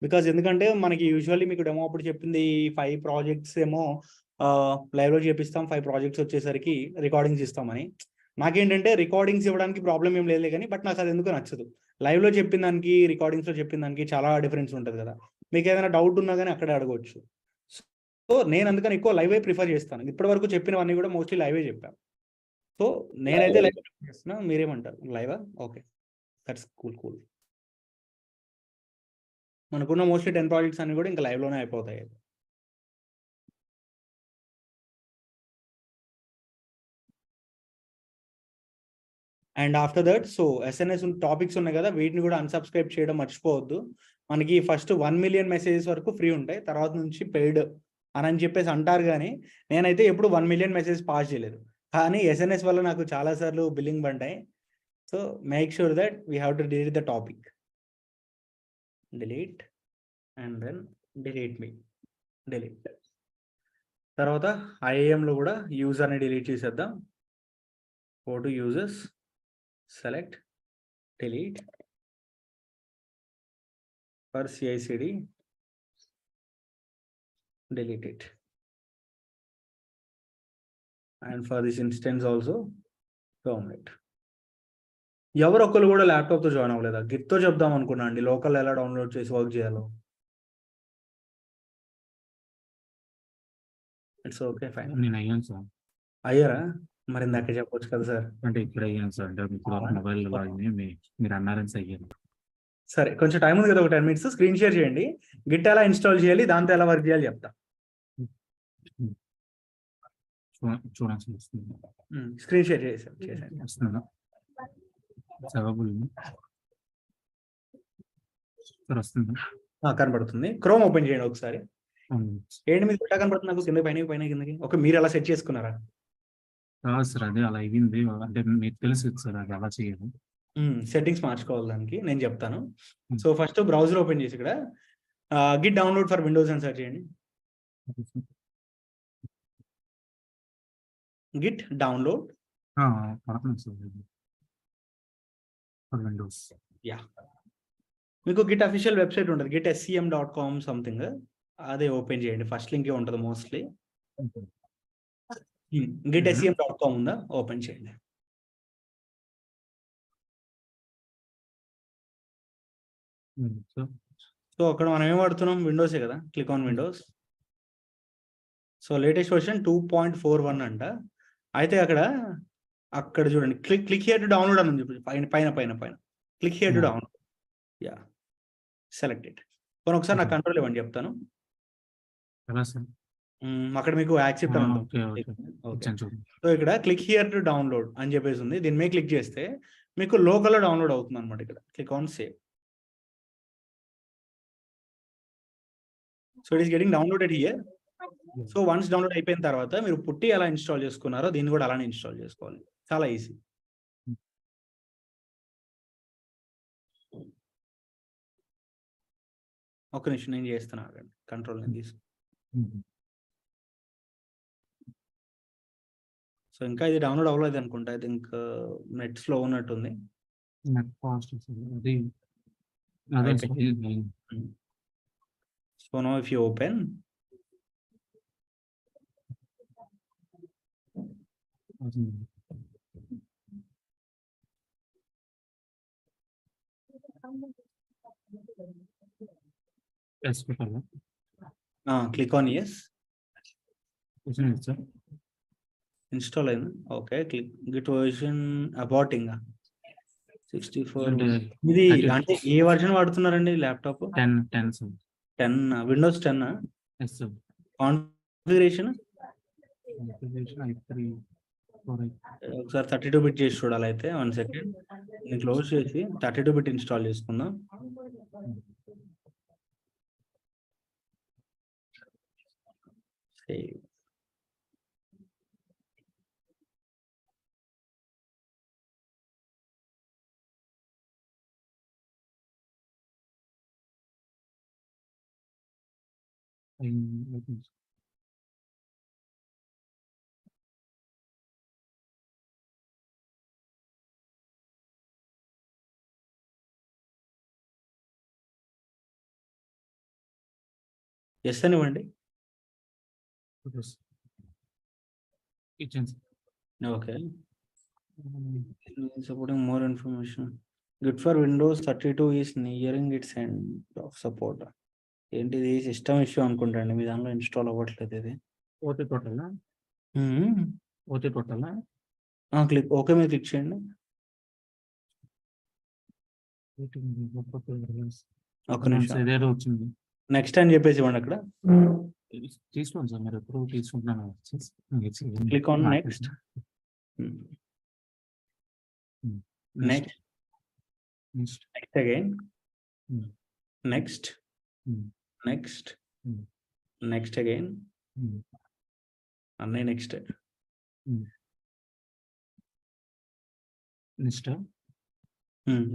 బికాజ్ ఎందుకంటే మనకి యూజువల్లీ మీకు డెమో అప్పుడు చెప్పింది 5 ప్రాజెక్ట్స్ ఏమో లైవ్లో చేపిస్తాం, 5 ప్రాజెక్ట్స్ వచ్చేసరికి రికార్డింగ్స్ ఇస్తామని. నాకేంటంటే రికార్డింగ్స్ ఇవ్వడానికి ప్రాబ్లం ఏం లేదు కానీ, బట్ నాకు అది ఎందుకు నచ్చదు. లైవ్లో చెప్పిన దానికి రికార్డింగ్స్లో చెప్పిన దానికి చాలా డిఫరెన్స్ ఉంటుంది కదా. మీకు ఏదైనా డౌట్ ఉన్నా కానీ అక్కడే అడగవచ్చు. సో నేను అందుకని ఎక్కువ లైవే ప్రిఫర్ చేస్తాను. ఇప్పటి వరకు చెప్పినవన్నీ కూడా మోస్ట్లీ లైవే చెప్పాను. సో నేనైతే లైవ్ చేస్తున్నా, మీరేమంటారు? లైవా? Okay, that's cool. మనకున్న మోస్ట్లీ 10 ప్రాజెక్ట్స్ అన్ని కూడా ఇంకా లైవ్లోనే అయిపోతాయి. And after that so SNS topics ఉన్నాయి కదా, వీటిని కూడా అన్సబ్స్క్రైబ్ చేయడం మర్చిపోవద్దు. మనకి ఫస్ట్ 1 మిలియన్ మెసేజెస్ వరకు ఫ్రీ ఉంటాయి, తర్వాత నుంచి పెయిడ్ అని చెప్పేసి అంటారు. కానీ నేనైతే ఎప్పుడు 1 మిలియన్ మెసేజ్ పాస్ చేయలేదు. కానీ ఎస్ఎన్ఎస్ వల్ల నాకు చాలాసార్లు బిల్లింగ్ పడ్డాయి. So make sure that we have to delete the topic. Delete and then delete me, delete. తర్వాత ఐఏఎంలో కూడా యూజర్ని డిలీట్ చేసేద్దాం. Go to users, select, delete. For CI/CD, delete it. And for this instance also terminate. ఎవరొక్కరు కూడా ల్యాప్టాప్తో join అవ్వలేదా? గిట్తో చెప్దాం అనుకున్నా అండి, లోకల్ ఎలా డౌన్లోడ్ చేసి వర్క్ చేయాలో. It's okay, fine. నేను అయ్యాను సార్. అయ్యారా? మరి ఇందాక చెప్పొచ్చు కదా సార్. అంటే ఇక్కడ అయ్యాను సార్, అంటే ఇప్పుడు మొబైల్ లాగిన్ మీరు అన్నారని అయ్యాను. సరే, కొంచెం టైం ఉంది కదా, ఒక 10 minutes. స్క్రీన్ షేర్ చేయండి, గిట్ ఎలా ఇన్స్టాల్ చేయాలి, దాంతో ఎలా వర్క్ చేయాలి చెప్తా. చూడాల్సి వస్తుంది. స్క్రీన్ షేర్ చేసేయండి. వస్తుందా సవాబుల్ సార్? వస్తుందా? కనబడుతుంది. క్రోమ్ ఓపెన్ చేయండి ఒకసారి. ఏంటి మీకు ఇట్లా కనబడుతుంది నాకు? కింద పైన కిందకి. ఓకే, మీరు ఎలా సెట్ చేసుకున్నారా? కాదు సార్, అదే అలా అయ్యింది. అంటే మీకు తెలుసు సార్ అది అలా చేయదు. సెట్టింగ్స్ మార్చుకోవాలి దానికి, నేను చెప్తాను. Hmm. So first browser open చేసి ఇక్కడ గిట్ డౌన్లోడ్ ఫర్ విండోస్ అని సెర్చ్ చేయండి. Git download. పడుతుంది సార్ ఫర్ విండోస్. యా, మీకు గిట్ అఫీషియల్ వెబ్సైట్ ఉంటుంది, gitscm.com సంథింగ్. అదే ఓపెన్ చేయండి, ఫస్ట్ లింకే ఉంటుంది మోస్ట్లీ. gitscm.com ఉందా, ఓపెన్ చేయండి. సార్ సో అక్కడ మనం ఏం వాడుతున్నాం, విండోసే కదా, click on Windows. So latest version 2.41 అంట. అయితే అక్కడ చూడండి, క్లిక్ హియర్ టు డౌన్లోడ్ అని ఉంది, పైన పైన పైన పైన click here to Hmm. Download. Yeah, select it. కొన్ని ఒకసారి నాకు కంట్రోల్ ఇవ్వండి, చెప్తాను. ఎలా సార్? అక్కడ మీకు యాక్సెప్ట్ అని ఉంటుంది. ఓకే ఓకే, ఇచ్చాను చూడండి. సో ఇక్కడ క్లిక్ హియర్ టు డౌన్లోడ్ అని చెప్పేసి ఉంది, దీని మీద క్లిక్ చేస్తే మీకు లోకల్లో డౌన్లోడ్ అవుతుంది అనమాట. ఇక్కడ click on save. So it is getting downloaded here. So once download అయిపోయిన తర్వాత మీరు పుట్టి ఎలా ఇన్స్టాల్ చేసుకున్నారో దీన్ని కూడా అలానే ఇన్స్టాల్ చేసుకోవాలి, చాలా ఈజీ. ఒక్క నిమిషం నేను చేస్తున్నా, కంట్రోల్ నేను తీసుకు. సో ఇంకా ఇది డౌన్లోడ్ అవ్వలేదు అనుకుంటా, ఇది ఇంకా నెట్ స్లో ఉన్నట్టుంది. నెట్ ఫాస్ట్ సార్ అది. అదే సార్ ఇది. So no if you open, yes పెట్టాలా? Click on yes. వచ్చింది సార్. ఇన్స్టాల్ అయింది. ఓకే, క్లిక్ గిట్ వర్షన్ అబౌటింగ్ 64. ఇది అంటే ఏ వర్షన్ వాడుతున్నారండి laptop? 10 sir. 10, Windows 10. Yes sir. Configuration i3 ఒకసారి 32 బిట్ చేసి చూడాలి. అయితే 1 సెకండ్, నేను క్లోజ్ చేసి 32 బిట్ ఇన్స్టాల్ చేసుకుందాం. సేవ్. ఎస్ అనివ్వండి. ఇచ్చాను sir. Okay, supporting more information. Good for Windows 32 is nearing it's end of support. ఏంటిది, సిస్టమ్ ఇష్యూ అనుకుంటండి, మీ దానిలో ఇన్స్టాల్ అవ్వట్లేదు ఇది. ఓకే టోటల్ క్లిక్ ఓకే మీద క్లిక్ చేయండి. ఒక్క నిమిషం, ఇదేదో వచ్చింది. నెక్స్ట్ అని చెప్పేసి ఇవ్వండి అక్కడ. తీసుకోండి సార్, మీరు ఎప్పుడు తీసుకుంటున్నాను. Click on next. Next next again, next next next again, అన్నీ నెక్స్ట్.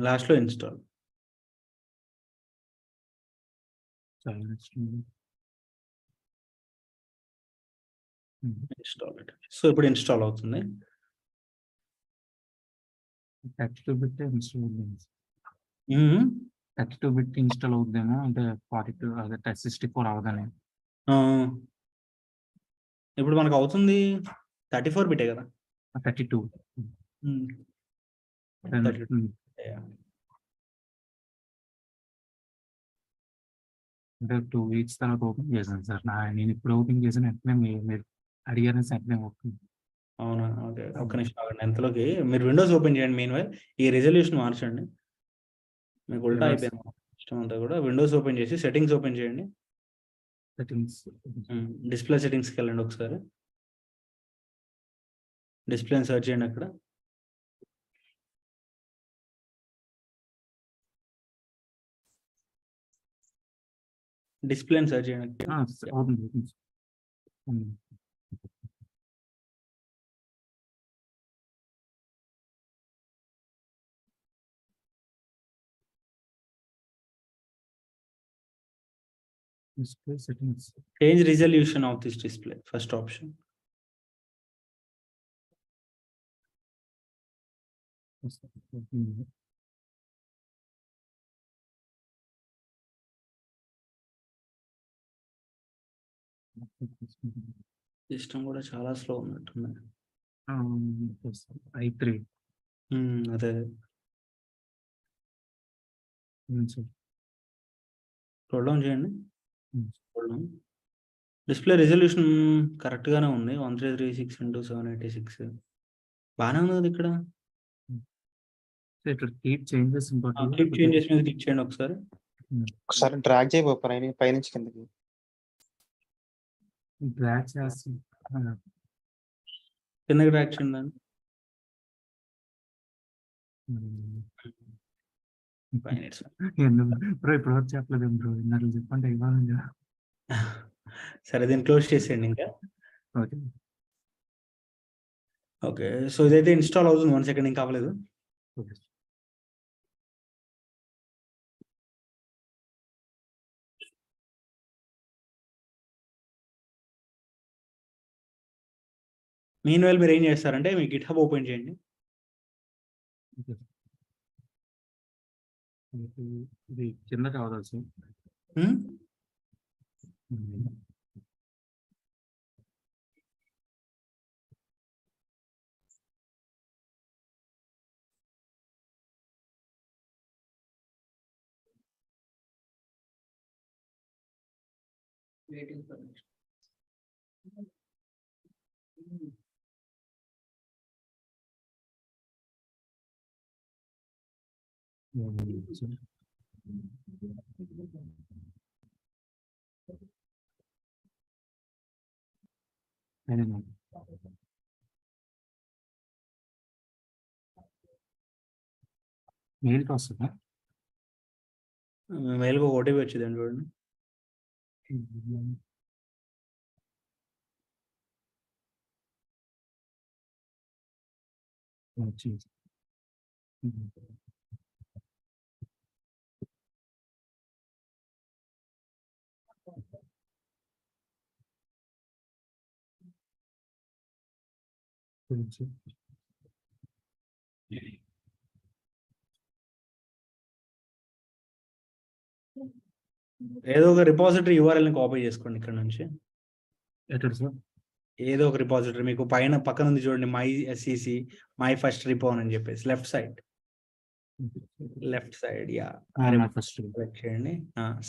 లాస్ట్ లో ఇన్స్టాల్. ఇన్స్టాల్. సో ఇప్పుడు ఇన్స్టాల్ అవుతుంది. 32 బిట్ ఇన్స్టాల్ అవుతుందేమో, అంటే 42 అదే 64 అవదని. ఇప్పుడు మనకు అవుతుంది 34 బిటే కదా. 32 అంటే 2 వీక్స్ తర్వాత ఓపెన్ చేశాను సార్. నేను ఇప్పుడు ఓపెన్ చేసిన వెంటనే మీరు అడిగారని వెంటనే ఓపెన్. అవునా, ఓకే, ఒక్క నిమిషం ఆగండి. ఎంతలోకి మీరు విండోస్ ఓపెన్ చేయండి, మెయిన్ ఈ రెజల్యూషన్ మార్చండి, మీకు ఉల్టా అయిపోయింది సిస్టమ్ అంతా కూడా. విండోస్ ఓపెన్ చేసి సెట్టింగ్స్ ఓపెన్ చేయండి. సెట్టింగ్స్ డిస్ప్లే సెట్టింగ్స్కి వెళ్ళండి ఒకసారి. డిస్ప్లే సెర్చ్ చేయండి అక్కడ. డిస్ప్లే సెర్చ్ చేయండి. అవుతుంది. Display settings. Change resolution of this display first option. System కూడా చాలా స్లో ఉన్నట్టుంది. i3. అదే స్క్రోల్ డౌన్ చేయండి. Scroll down. Display resolution correct గానే ఉంది. 1336x786 బాగానే ఉంది కదా ఇక్కడ. ఇక్కడ కీప్ చేంజెస్ క్లిక్ చేంజెస్ మీద క్లిక్ చేయండి ఒకసారి. ఒకసారి డ్రాగ్ చేయబో పైనుంచి కిందకి. డ్రాగ్ చేసి కిందకి డ్రాగ్ చేయండి. బ్రో ఇప్పుడు వరకు చెప్పలేదు బ్రో, ఇందాక చెప్పండి ఇవ్వాలి. సరే దీన్ని క్లోజ్ చేసేయండి ఇంకా. ఓకే. ఓకే, సో ఇదైతే ఇన్స్టాల్ అవుతుంది. 1 సెకండ్ ఇంకా అవ్వలేదు. ఓకే. మీన్వైల్ మీరు ఏం చేస్తారంటే మీ గిట్హబ్ ఓపెన్ చేయండి. ఇది కింద కావాలి. మెయిల్కి వస్తుందా? మెయిల్కి ఒక ఓటీపీ వచ్చిందండి చూడండి. ఏదో ఒక రిపాజిటరీ యూఆర్ఎల్ని కాపీ చేసుకోండి ఇక్కడ నుంచి. ఎక్కడ సార్? ఏదో ఒక రిపాజిటరీ మీకు పక్కన ఉంది చూడండి, my SEC my first repo అని చెప్పేసి left side yeah first select చేయండి.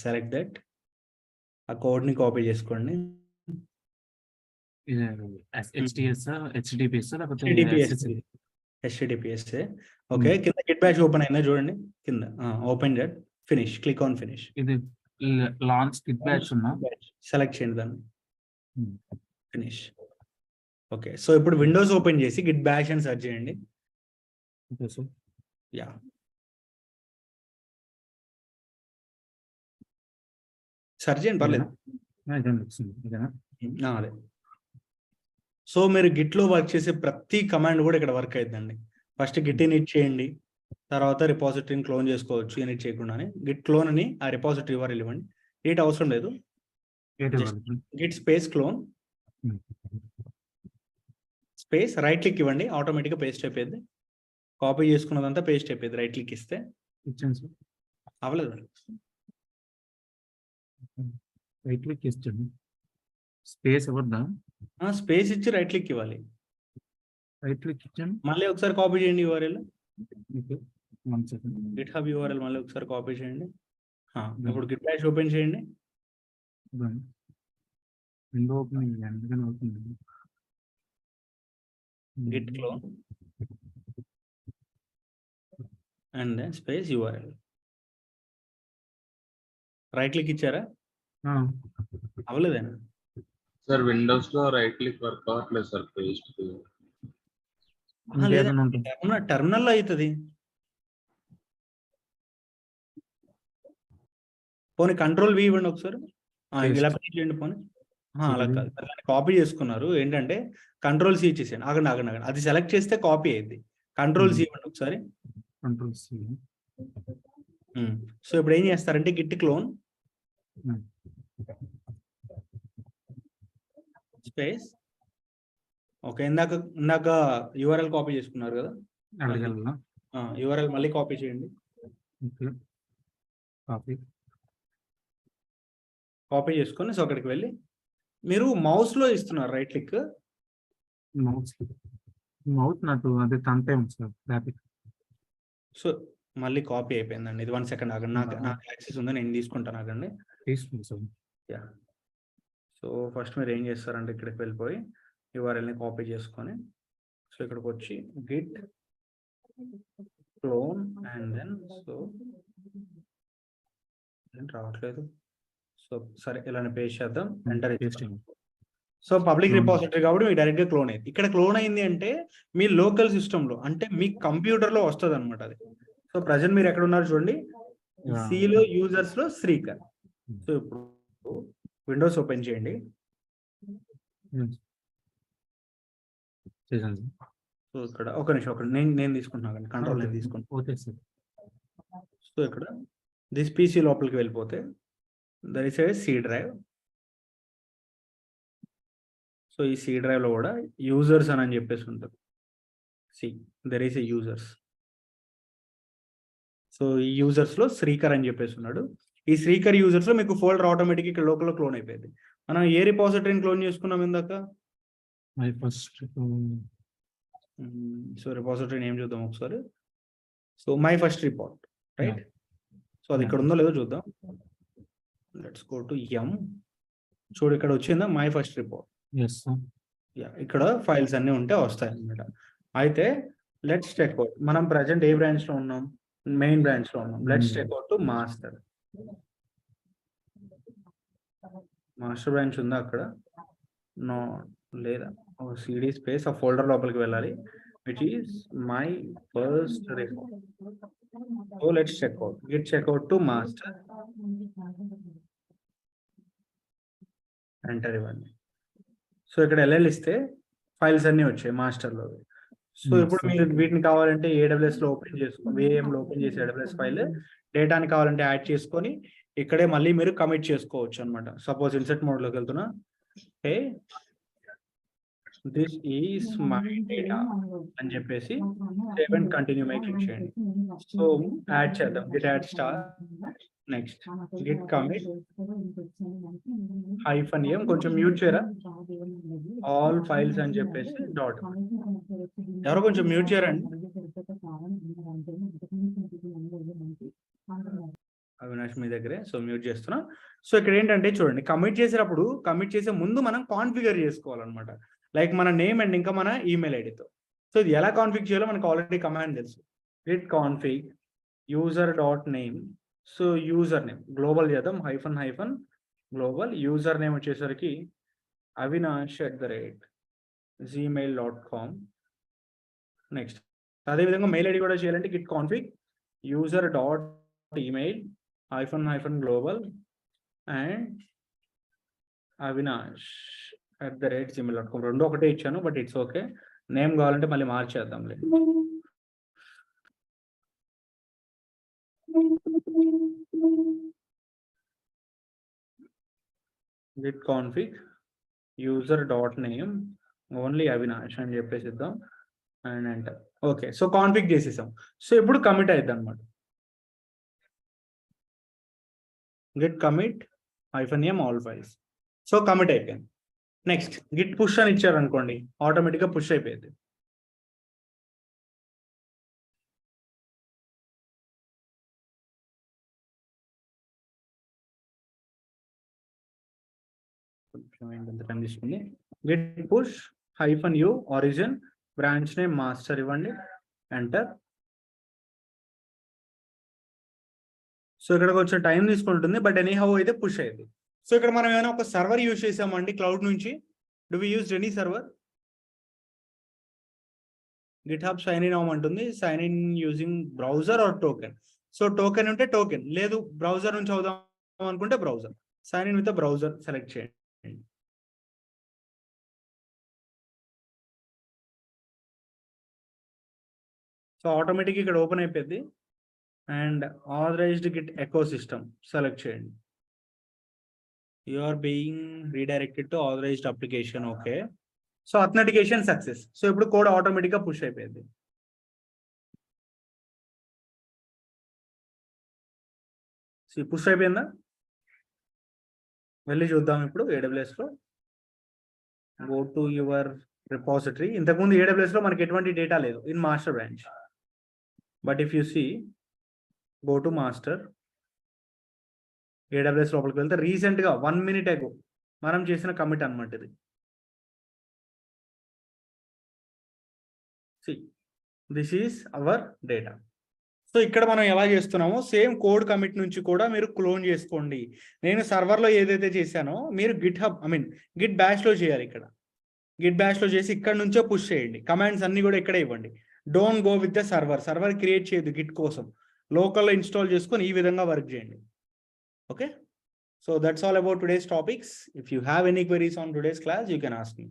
Select that. ఆ కోడ్ ని కాపీ చేసుకోండి. HTTPS. ఓకే, కింద గిట్ బ్యాష్ ఓపెన్ అయిందా చూడండి కింద. Open that, finish, click on finish. ఇది లాంచ్ గిట్ బ్యాష్ ఉన్నా సెలెక్ట్ చేయండి దాన్ని, ఫినిష్. ఓకే, సో ఇప్పుడు విండోస్ ఓపెన్ చేసి గిట్ బ్యాష్ అని సెర్చ్ చేయండి. యా, సెర్చ్ చేయండి పర్లేదు. అదే. సో మీరు గిట్ లో వర్క్ చేసే ప్రతి కమాండ్ కూడా ఇక్కడ వర్క్ అవుతుందండి. ఫస్ట్ గిట్ ఇనిట్ చేయండి, తర్వాత రిపాజిటరీని క్లోన్ చేసుకోవచ్చు ఇనిట్ చేయకుండానే. గిట్ క్లోన్ అని ఆ రిపాజిటరీ యూఆర్ఎల్ ఇవ్వండి. ఇట్ అవసరం లేదు, Git space clone space right click ఇవ్వండి, ఆటోమేటిక్గా పేస్ట్ అయిపోయింది. కాపీ చేసుకున్నదంతా పేస్ట్ అయిపోయింది. రైట్ క్లిక్ ఇస్తే అవ్వలేదు. రైట్ క్లిక్ ఇస్తాను, స్పేస్ ఇవ్వద్దా? స్పేస్ ఇచ్చి రైట్ క్లిక్ ఇవ్వాలి. రైట్ క్లిక్ ఇచ్చాను, మళ్ళీ ఒకసారి కాపీ చేయండి URL. 1 second. Git hub URL మళ్ళీ ఒకసారి కాపీ చేయండి. ఇప్పుడు గిట్ బ్యాష్ ఓపెన్ చేయండి. విండో ఓపెన్ ఎందుకని అవుతుంది? Git clone and then space URL. Right click ఇచ్చారా? అవ్వలేదేనా సార్? విండోస్ లో రైట్ క్లిక్ వర్క్ అవ్వట్లేదు సార్. పేస్ట్ టెర్మినల్లో అవుతుంది. పోనీ కంట్రోల్ వి ఇవ్వండి ఒకసారి. ఇలా చేయండి పోనీ. అలా కాదు, కాపీ చేసుకున్నారు ఏంటంటే కంట్రోల్ సి ఇచ్చేసాను. ఆగండి. అది సెలెక్ట్ చేస్తే కాపీ అయింది. కంట్రోల్ సి ఇవ్వండి ఒకసారి. Control C. సో ఇప్పుడు ఏం చేస్తారంటే గిట్ క్లోన్ స్పేస్. ఓకే, ఇందాక యూఆర్ఎల్ కాపీ చేసుకున్నారు కదా, అడగలను. యూఆర్ఎల్ మళ్ళీ కాపీ చేయండి. కాపీ చేసుకొని సో అక్కడికి వెళ్ళి మీరు మౌస్ లో ఇస్తున్నారు రైట్ క్లిక్. మౌత్ నాకు అదే తంతే ఉంది సార్ గ్రాఫిక్. సో మళ్ళీ కాపీ అయిపోయిందండి. ఇది 1 సెకండ్ ఆగండి, నాకు యాక్సెస్ ఉంది, నేను తీసుకుంటాను ఆగండి. తీసుకుంది సార్. యా, సో ఫస్ట్ మీరు ఏం చేస్తారంటే ఇక్కడికి వెళ్ళిపోయి యూఆర్ఎల్ని కాపీ చేసుకొని సో ఇక్కడికి వచ్చి git clone and then so రావట్లేదు. సో సరే ఇలానే పేస్ట్ చేద్దాం, enter Pasting. So public repository కాబట్టి మీకు డైరెక్ట్ గా క్లోన్ అయింది. ఇక్కడ క్లోన్ అయింది అంటే మీ లోకల్ సిస్టమ్ లో, అంటే మీ కంప్యూటర్ లో వస్తుంది అనమాట అది. సో ప్రజెంట్ మీరు ఎక్కడ ఉన్నారు చూడండి, సిలో యూజర్స్ లో శ్రీకర్. సో ఇప్పుడు విండోస్ ఓపెన్ చేయండి. చేశాను సార్. సో ఇక్కడ ఒక నిమిషం నేను తీసుకుంటున్నాను, కంట్రోల్ నేను తీసుకుంటాను. Okay sir. సో ఇక్కడ దిస్ పీసీ లోపలికి వెళ్ళిపోతే there is a C drive. So ఈ సి డ్రైవ్ లో కూడా యూజర్స్ అని చెప్పేసి ఉంటుంది. There is a users. So ఈ యూజర్స్ లో శ్రీకర్ అని చెప్పేసి ఉన్నాడు. ఈ శ్రీకర్ యూజర్స్ లో మీకు ఫోల్డర్ ఆటోమేటిక్ ఇక్కడ లోకల్ క్లోన్ అయిపోయింది. మనం ఏ రిపాజిటరీని క్లోన్ చేసుకున్నాం ఇందాక? My first. సో రిపాజిటరీని ఏం చూద్దాం ఒకసారి. So my first report, right? So అది ఇక్కడ ఉందో లేదో చూద్దాం. Let's go to M. చూడు ఇక్కడ వచ్చిందా my first report. Yes sir. ఇక్కడ ఫైల్స్ అన్ని ఉంటే వస్తాయి అన్నమాట. అయితే లెట్స్ చెక్ అవుట్, మనం ప్రజెంట్ ఏ బ్రాంచ్ లో ఉన్నాం? మెయిన్ బ్రాంచ్ లో ఉన్నాం. Let's check out to master. Master branch ఉందా అక్కడ? నో, లేదా. సిడి స్పేస్ ఆ ఫోల్డర్ లోపలికి వెళ్ళాలి, which is my first report. So let's check out, git check out to master, enter ఇవ్వండి. సో ఇక్కడ ఎల్ఎల్ ఇస్తే ఫైల్స్ అన్ని వచ్చాయి మాస్టర్లో. సో ఇప్పుడు మీరు వీటిని కావాలంటే ఏడబ్ల్యూఎస్ లో ఓపెన్ చేసుకో, VM లో ఓపెన్ చేసి ఏడబ్ల్యూఎస్ ఫైల్ డేటాని కావాలంటే యాడ్ చేసుకొని ఇక్కడే మళ్ళీ మీరు కమిట్ చేసుకోవచ్చు అనమాట. సపోజ్ ఇన్సర్ట్ మోడ్ లోకి వెళ్తున్నా, hey this is my data అని చెప్పేసి save and continue my click చేయండి. సో యాడ్ చేద్దాం, Git add star, next Git commit -m, కొంచెం మ్యూట్ చేయరా, ఆల్ ఫైల్స్ అని చెప్పేసి డాట్. ఎవరో కొంచెం మ్యూట్ చేయరండి. అవినాష్ మీ దగ్గరే, సో మ్యూట్ చేస్తున్నా. సో ఇక్కడ ఏంటంటే చూడండి, కమిట్ చేసేటప్పుడు కమిట్ చేసే ముందు మనం కాన్ఫిగర్ చేసుకోవాలన్నమాట. లైక్ మన నేమ్ అండ్ ఇంకా మన ఈమెయిల్ ఐడితో. సో ఇది ఎలా కాన్ఫిగ్ చేయాలో మనకు ఆల్రెడీ కమాండ్ తెలుసు. Git config user dot name. So user name global చేద్దాం, -- గ్లోబల్. యూజర్ నేమ్ వచ్చేసరికి avinash@gmail.com. నెక్స్ట్ అదేవిధంగా మెయిల్ ఐడి కూడా చేయాలంటే Git config user dot email -- and avinash@gmail.com. రెండు ఒకటే ఇచ్చాను, బట్ ఇట్స్ ఓకే. నేమ్ కావాలంటే మళ్ళీ మార్చేద్దాం. Git config user dot name only Avinash అని చెప్పేసి ఇద్దాం and enter. Okay, so config చేసేసాం. సో ఇప్పుడు కమిట్ అయిద్ది అనమాట. Git commit -m all files. So commit అయిపోయింది. నెక్స్ట్ గిట్ పుష్ అని ఇచ్చారు అనుకోండి, ఆటోమేటిక్గా పుష్ అయిపోయింది. Git push -u origin branch name master ఇవ్వండి, ఎంటర్. సో ఇక్కడ కొంచెం టైం తీసుకుంటుంది, బట్ ఎనీహౌ అయితే పుష్ అయ్యింది. సో ఇక్కడ మనం ఏమైనా ఒక సర్వర్ యూజ్ చేసామండి క్లౌడ్ నుంచి. Do we use any server? GitHub sign in అవ్వమంటుంది, sign in using browser or token. So token ఉంటే టోకెన్, లేదు బ్రౌజర్ నుంచి అవుదాం అనుకుంటే browser. Sign in with browser select చేయండి. సో ఆటోమేటిక్ ఇక్కడ ఓపెన్ అయిపోయింది. And authorized Git ecosystem select చేయండి. You are being redirected to authorized application. Okay, so authentication success. So ఇప్పుడు కోడ్ ఆటోమేటిక్ గా పుష్ అయిపోయింది. పుష్ అయిపోయిందా? వెళ్ళి చూద్దాం ఇప్పుడు AWS లో. Go to your repository. ఇంతకుముందు AWS లో మనకి ఎటువంటి డేటా లేదు in master branch. But if you see, go to master, AWS లోపలికి వెళ్తే రీసెంట్ గా 1 minute ago మనం చేసిన కమిట్ అనమాట ఇది. This is hour data. So ఇక్కడ మనం ఎలా చేస్తున్నామో సేమ్ కోడ్ కమిట్ నుంచి కూడా మీరు క్లోన్ చేసుకోండి. నేను సర్వర్లో ఏదైతే చేశానో మీరు గిట్ బ్యాష్ లో చేయాలి. ఇక్కడ గిట్ బ్యాష్ లో చేసి ఇక్కడ నుంచే పుష్ చేయండి. కమాండ్స్ అన్ని కూడా ఇక్కడే ఇవ్వండి. Don't go with the server create చేయదు గిట్ కోసం. లోకల్లో ఇన్స్టాల్ చేసుకొని ఈ విధంగా వర్క్ చేయండి. Okay, so that's all about today's topics. If you have any queries on today's class you can ask me.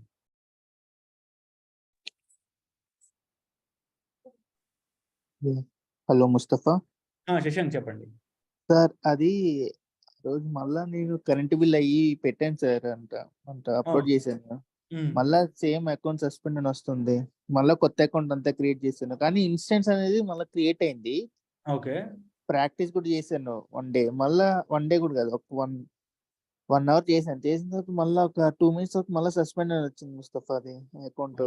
Hello Mustafa Shashank చెప్పండి. సార్, అది రోజు మళ్ళా నేను కరెంట్ బిల్ అయ్యి పెట్టాను సార్, అప్లోడ్ చేశాను. మళ్ళా సేమ్ అకౌంట్ సస్పెండ్ అని వస్తుంది. మళ్ళీ కొత్త అకౌంట్ అంతా క్రియేట్ చేశాను, కానీ ఇన్స్టెన్స్ అనేది మళ్ళీ క్రియేట్ అయింది. ఓకే, ప్రాక్టీస్ కూడా చేశాను 1 day. మళ్ళా 1 day కూడా కాదు, ఒక 1 hour చేశాను. చేసిన తర్వాత మళ్ళీ ఒక 2 minutes తర్వాత మళ్ళీ సస్పెండ్ అని వచ్చింది ముస్తఫా అది అకౌంట్.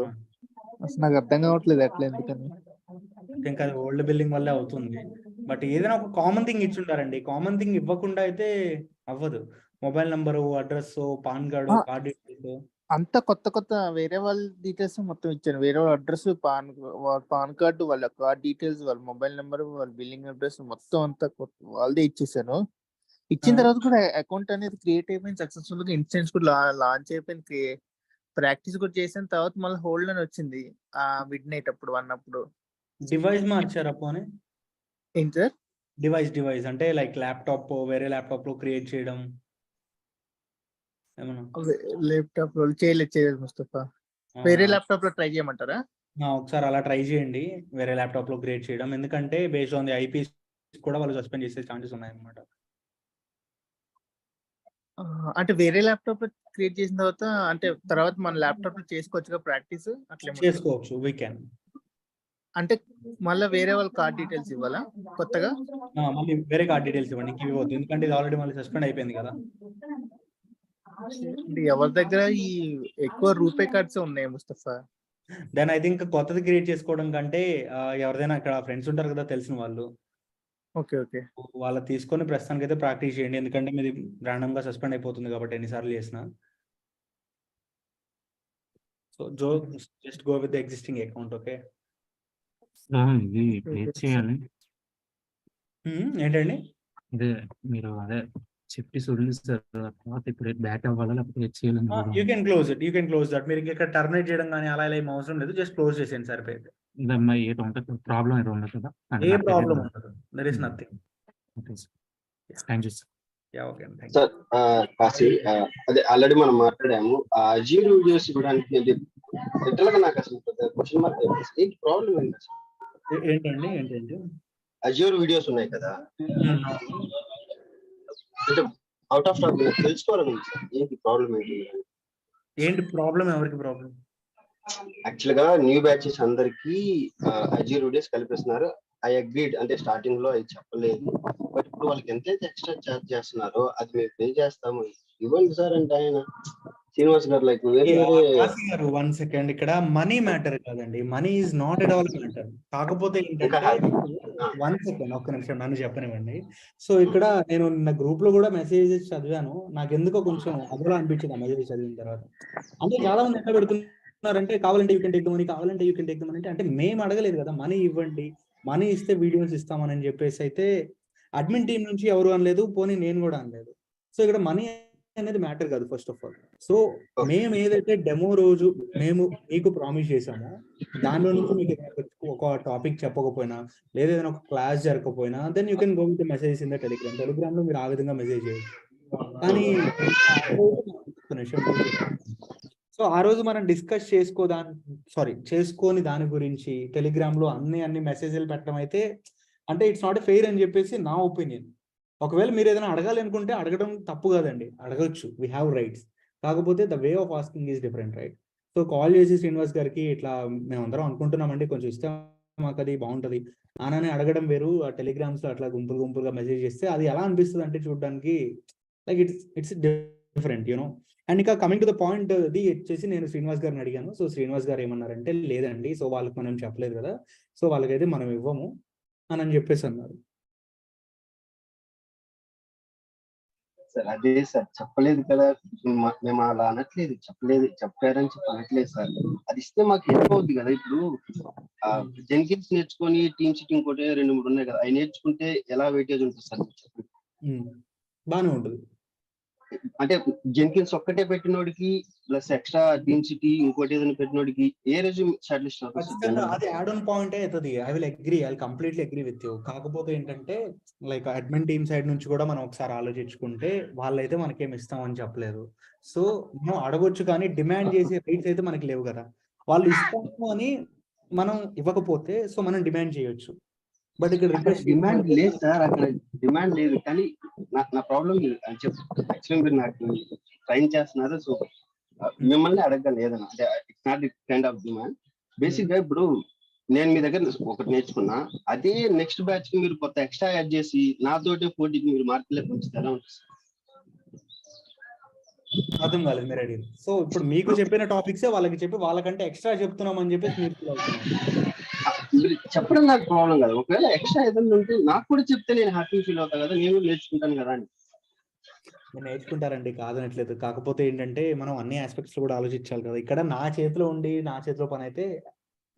అసలు నాకు అర్థం కావట్లేదు అట్లా ఎందుకని. ఇంకా అది ఓల్డ్ బిల్డింగ్ వల్లే అవుతుంది. బట్ ఏదైనా ఒక కామన్ థింగ్ ఇచ్చుంటారండి. కామన్ థింగ్ ఇవ్వకుండా అయితే అవ్వదు. Mobile number, address, pan card, card details అంతా కొత్త వేరే వాళ్ళ డీటెయిల్స్ మొత్తం ఇచ్చాను. వేరే వాళ్ళ అడ్రస్, పాన్ కార్డు, వాళ్ళ కార్డ్ డీటెయిల్స్, వాళ్ళ మొబైల్ నెంబర్, వాళ్ళ బిల్లింగ్ అడ్రస్ మొత్తం అంతా వాళ్ళదే ఇచ్చేసాను. ఇచ్చిన తర్వాత కూడా అకౌంట్ అనేది క్రియేట్ అయిపోయింది సక్సెస్ఫుల్ గా. ఇన్స్టెన్స్ కూడా లాంచ్ అయిపోయింది. ప్రాక్టీస్ కూడా చేసిన తర్వాత మళ్ళీ హోల్డ్ అని వచ్చింది ఆ మిడ్ నైట్ అప్పుడు 1 అప్పుడు. డివైస్ మార్చారా పోనీ? ఏంటి సార్? డివైస్ అంటే లైక్ ల్యాప్టాప్ వేరే ల్యాప్టాప్ లో క్రియేట్ చేయడం ఏమన్నా? ల్యాప్టాప్ లో చేయలేదు ముస్తఫా. వేరే ల్యాప్టాప్ లో ట్రై చేయమంటారా? ఒకసారి అలా ట్రై చేయండి, వేరే ల్యాప్టాప్ లో క్రియేట్ చేయడం. ఎందుకంటే బేస్డ్ ఆన్ ది IP కూడా వాళ్ళు సస్పెండ్ చేసే ఛాన్సెస్ ఉన్నాయన్నమాట. అంటే వేరే ల్యాప్టాప్ లో క్రియేట్ చేసిన తర్వాత అంటే తర్వాత మన ల్యాప్టాప్ లో చేసుకోవచ్చుగా ప్రాక్టీస్? అట్లా చేసుకోవచ్చు, వీ కెన్. అంటే మళ్ళీ వేరే వాళ్ళ కార్డ్ డీటెయిల్స్ ఇవ్వాలా కొత్తగా? మళ్ళీ వేరే కార్డ్ డీటెయిల్స్ ఇవ్వండి, ఇంక ఇవ్వద్దు. ఎందుకంటే ఇది ఆల్రెడీ మళ్ళీ సస్పెండ్ అయిపోయింది కదా. ఎవరి దగ్గర ఈ ఎక్కువ రూపే కార్డ్స్ ఉన్నాయి ముస్తఫా? దెన్ ఐ థింక్ కొత్తది క్రియేట్ చేసుకోవడం కంటే ఎవరిదైనా అక్కడ ఫ్రెండ్స్ ఉంటారు కదా తెలిసిన వాళ్ళు, ఓకే వాళ్ళు తీసుకొని ప్రస్తుతానికి అయితే ప్రాక్టీస్ చేయండి. ఎందుకంటే మీది ర్యాండమ్ గా సస్పెండ్ అయిపోతుంది కాబట్టి ఎన్నిసార్లు చేసినా. So just go with the existing account. Okay, ఇది క్రియేట్ చేయాలి. ఏంటండి? అదే మీరు చెప్పి వదిలిస్తారు. తర్వాత ఇప్పుడు బ్యాక్ అవ్వాలా లేకపోతే చేయాలని? You can close that. మీరు ఇక్కడ టర్మినేట్ చేయడం కానీ అలా ఇలా ఏం అవసరం లేదు. జస్ట్ క్లోజ్ చేసేయండి సరిపోయింది. ప్రాబ్లం ఏదో ఉండదు కదా? ఏ ప్రాబ్లం ఉండదు. There is nothing. Thank you sir. Okay, sir Kashi, అదే ఆల్రెడీ మనం మాట్లాడాము. అజ్యూర్ వీడియోస్ ఇవ్వడానికి లిటరల్ గా నాకు అసలు క్వశ్చన్ మార్క్ ఏంటి ప్రాబ్లం ఏంటి అసలు? ఏంటండి అజ్యూర్ వీడియోస్ ఉన్నాయి కదా, అంటే అవుట్ ఆఫ్ టాప్ తెలుసుకోవాలని ఉంది సార్. ఏంటి ప్రాబ్లం ఏంటి ప్రాబ్లం? ఎవరికి ప్రాబ్లం? యాక్చువల్ గా న్యూ బ్యాచెస్ అందరికి అజ్యూర్ వీడియోస్ కల్పిస్తున్నారు. ఐ అగ్రీడ్, అంటే స్టార్టింగ్ లో అది చెప్పలేదు. బట్ ఇప్పుడు వాళ్ళకి ఎంతైతే ఎక్స్ట్రా ఛార్జ్ చేస్తున్నారో అది మేము పే చేస్తాము, ఇవ్వండి సార్ అంటే ఆయన శ్రీనివాస్ గారు లైక్ గారు 1 second. ఇక్కడ మనీ మ్యాటర్ కాదండి. Money is not at all matter. కాకపోతే ఏంటంటే 1 second, ఒక్క నిమిషం నన్ను చెప్పనివ్వండి. సో ఇక్కడ నేను నిన్న గ్రూప్ లో కూడా మెసేజెస్ చదివాను. నాకు ఎందుకో కొంచెం అదలా అనిపించింది ఆ మెసేజ్ చదివిన తర్వాత. అంటే చాలా మంది ఎట్లా పెడుతున్నారంటే కావాలంటే you can take the money, కావాలంటే you can take the money అంటే మేము అడగలేదు కదా, మనీ ఇవ్వండి, మనీ ఇస్తే వీడియోస్ ఇస్తామని చెప్పేసి అయితే అడ్మిన్ టీం నుంచి ఎవరు అనలేదు, పోనీ నేను కూడా అనలేదు. సో ఇక్కడ మనీ అనేది మ్యాటర్ కాదు ఫస్ట్ ఆఫ్ ఆల్. సో మేము ఏదైతే డెమో రోజు మేము మీకు ప్రామిస్ చేసామో దానిలో నుంచి మీకు ఒక టాపిక్ చెప్పకపోయినా లేదా ఏదైనా ఒక క్లాస్ జరగకపోయినా then you can go with message in the Telegram లో మీరు ఆ విధంగా మెసేజ్ చేయొచ్చు. కానీ సో ఆ రోజు మనం డిస్కస్ చేసుకొని దాని గురించి టెలిగ్రామ్ లో అన్ని మెసేజ్లు పెట్టడం అయితే అంటే ఇట్స్ నాట్ ఫెయిర్ అని చెప్పేసి నా ఒపీనియన్. ఒకవేళ మీరు ఏదైనా అడగాలి అనుకుంటే అడగడం తప్పు కాదండి, అడగొచ్చు, వీ హ్యావ్ రైట్స్. కాకపోతే the way of asking is different, right? So call చేసి శ్రీనివాస్ గారికి ఇట్లా మేమందరం అనుకుంటున్నామండి, కొంచెం ఇస్తే మాకు అది బాగుంటుంది అని అడగడం వేరు. ఆ టెలిగ్రామ్స్ లో అట్లా గుంపులుగా మెసేజ్ చేస్తే అది ఎలా అనిపిస్తుంది అంటే చూడడానికి like it's different, you know. And ఇంకా కమింగ్ టు ద పాయింట్, ఇది వచ్చేసి నేను శ్రీనివాస్ గారిని అడిగాను. సో శ్రీనివాస్ గారు ఏమన్నారంటే, లేదండి, సో వాళ్ళకి మనం చెప్పలేదు కదా, సో వాళ్ళకైతే మనం ఇవ్వము అని చెప్పేసి అన్నారు. సార్ అదే సార్ చెప్పలేదు కదా, మేము అలా అనట్లేదు, చెప్పారని చెప్పి అనట్లేదు సార్. అది ఇస్తే మాకు హెల్ప్ అవుద్ది కదా. ఇప్పుడు జెన్కిన్స్ నేర్చుకొని టీమ్ షీట్ ఇంకోటి 2-3 ఉన్నాయి కదా, అవి నేర్చుకుంటే ఎలా వెయిటేజ్ ఉంటుంది సార్ చెప్పండి. బాగానే ఉంటుంది. అంటే జెన్కిన్స్ ఒక్కటే పెట్టినోడికి ప్లస్ ఎక్స్ట్రా టీమ్ సిటీ ఇంకోటి ఏదైనా పెట్టినోడికి ఏ రెజ్యూమ్ షార్ట్ లిస్ట్ ఖచ్చితంగా అది యాడ్ ఆన్ పాయింట్ అవుతుంది. I will agree, I completely agree with you. కాకపోతే ఏంటంటే లైక్ అడ్మిన్ టీమ్ సైడ్ నుంచి కూడా మనం ఒకసారి ఆలోచించుకుంటే వాళ్ళైతే మనకేం ఇస్తామని చెప్పలేదు. సో మనం అడగొచ్చు, కానీ డిమాండ్ చేసే రైట్స్ అయితే మనకి లేవు కదా. వాళ్ళు ఇస్తాము అని మనం ఇవ్వకపోతే సో మనం డిమాండ్ చేయొచ్చు. బట్ ఇక్కడ రిక్వెస్ట్ డిమాండ్ లేదు సార్, అక్కడ డిమాండ్ లేదు. కానీ నా ప్రాబ్లం యాక్చువల్లీ మీరు నాకు ట్రైన్ చేస్తున్నారు. సో మిమ్మల్ని అడగగలను ఏదైనా, అంటే it's not kind of demand. Basic గా ఇప్పుడు నేను మీ దగ్గర ఒకటి నేర్చుకున్నా, అదే నెక్స్ట్ బ్యాచ్ కి మీరు కొత్త ఎక్స్ట్రా యాడ్ చేసి నాతోటి పోటీకి మీరు మార్కెట్లోకి ఉంచితే ఎలా ఉంటుంది? అర్థం కాలేదు మీరు అడిగింది. సో ఇప్పుడు మీకు చెప్పిన టాపిక్సే వాళ్ళకి చెప్పి వాళ్ళకంటే ఎక్స్ట్రా చెప్తున్నాం అని చెప్పేసి మీరు feel అవుతున్నారు. మీరు చెప్పడం నాకు ప్రాబ్లం కదా. ఒకవేళ ఎక్స్ట్రా ఏదైనా ఉంటే నాకు కూడా చెప్తే నేను హ్యాపీ ఫీల్ అవుతా కదా, నేను నేర్చుకుంటాను కదా అని. మీరు నేర్చుకుంటారండి, కాదనట్లేదు. కాకపోతే ఏంటంటే మనం అన్ని ఆస్పెక్ట్స్ లో కూడా ఆలోచించాలి కదా. ఇక్కడ నా చేతిలో పని అయితే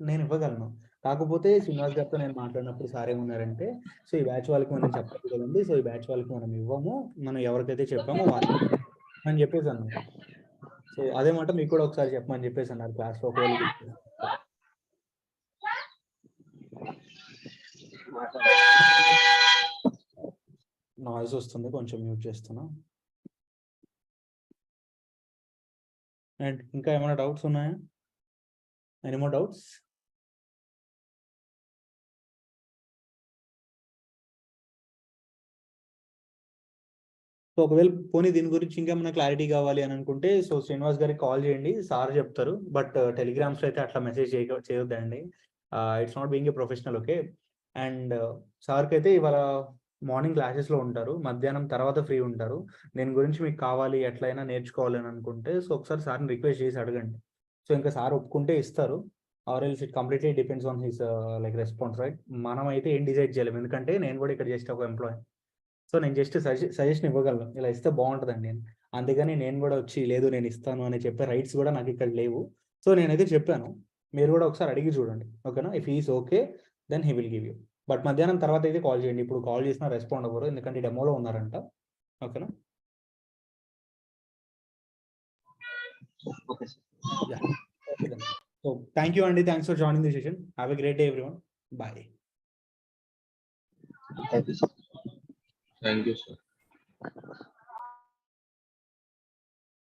నేను ఇవ్వగలను. కాకపోతే శ్రీనివాస్ గారితో నేను మాట్లాడినప్పుడు సార్ ఏమన్నారంటే, సో ఈ బ్యాచ్ వాళ్ళకి మనం చెప్పలేదు కదండి, సో ఈ బ్యాచ్ వాళ్ళకి మనం ఇవ్వము, మనం ఎవరికైతే చెప్పామో వాళ్ళు అని చెప్పేసి అన్నారు. సో అదే మాట మీకు కూడా ఒకసారి చెప్పమని చెప్పేసి అన్నారు క్లాస్ లో. ఒకవేళ నాయిస్ వస్తుంది, కొంచెం మ్యూట్ చేస్తున్నా. అండ్ ఇంకా ఏమైనా డౌట్స్ ఉన్నాయా? Any more doubts? సో ఒకవేళ పోనీ దీని గురించి ఇంకేమైనా క్లారిటీ కావాలి అని అనుకుంటే సో శ్రీనివాస్ గారికి కాల్ చేయండి, సార్ చెప్తారు. బట్ టెలిగ్రామ్స్ లో అయితే అట్లా మెసేజ్ చేయొద్దండి. It's not being a professional, okay. And సార్కి అయితే ఇవాళ మార్నింగ్ క్లాసెస్ లో ఉంటారు, మధ్యాహ్నం తర్వాత ఫ్రీ ఉంటారు. దీని గురించి మీకు కావాలి ఎట్లయినా నేర్చుకోవాలి అని అనుకుంటే సో ఒకసారి సార్ని రిక్వెస్ట్ చేసి అడగండి. సో ఇంకా సార్ ఒప్పుకుంటే ఇస్తారు, or else it completely depends on his like response, right? మనం అయితే ఏం డిసైడ్ చేయలేము, ఎందుకంటే నేను కూడా ఇక్కడ జస్ట్ ఒక ఎంప్లాయీ. సో నేను జస్ట్ సజెషన్ ఇవ్వగలను, ఇలా ఇస్తే బాగుంటుందండి నేను. అందుకని నేను కూడా వచ్చి లేదు నేను ఇస్తాను అని చెప్పే రైట్స్ కూడా నాకు ఇక్కడ లేవు. సో నేనైతే చెప్పాను, మీరు కూడా ఒకసారి అడిగి చూడండి, ఓకేనా? If is okay then he will give you. But మధ్యాహ్నం తర్వాత అయితే కాల్ చేయండి, ఇప్పుడు కాల్ చేసినా రెస్పాండ్ అవ్వరు, ఎందుకంటే డెమోలో ఉన్నారంట, ఓకేనా? Okay sir. So thank you అండి, thanks for joining the session. Have a great day everyone. Bye. Thank you sir. Thank you, sir.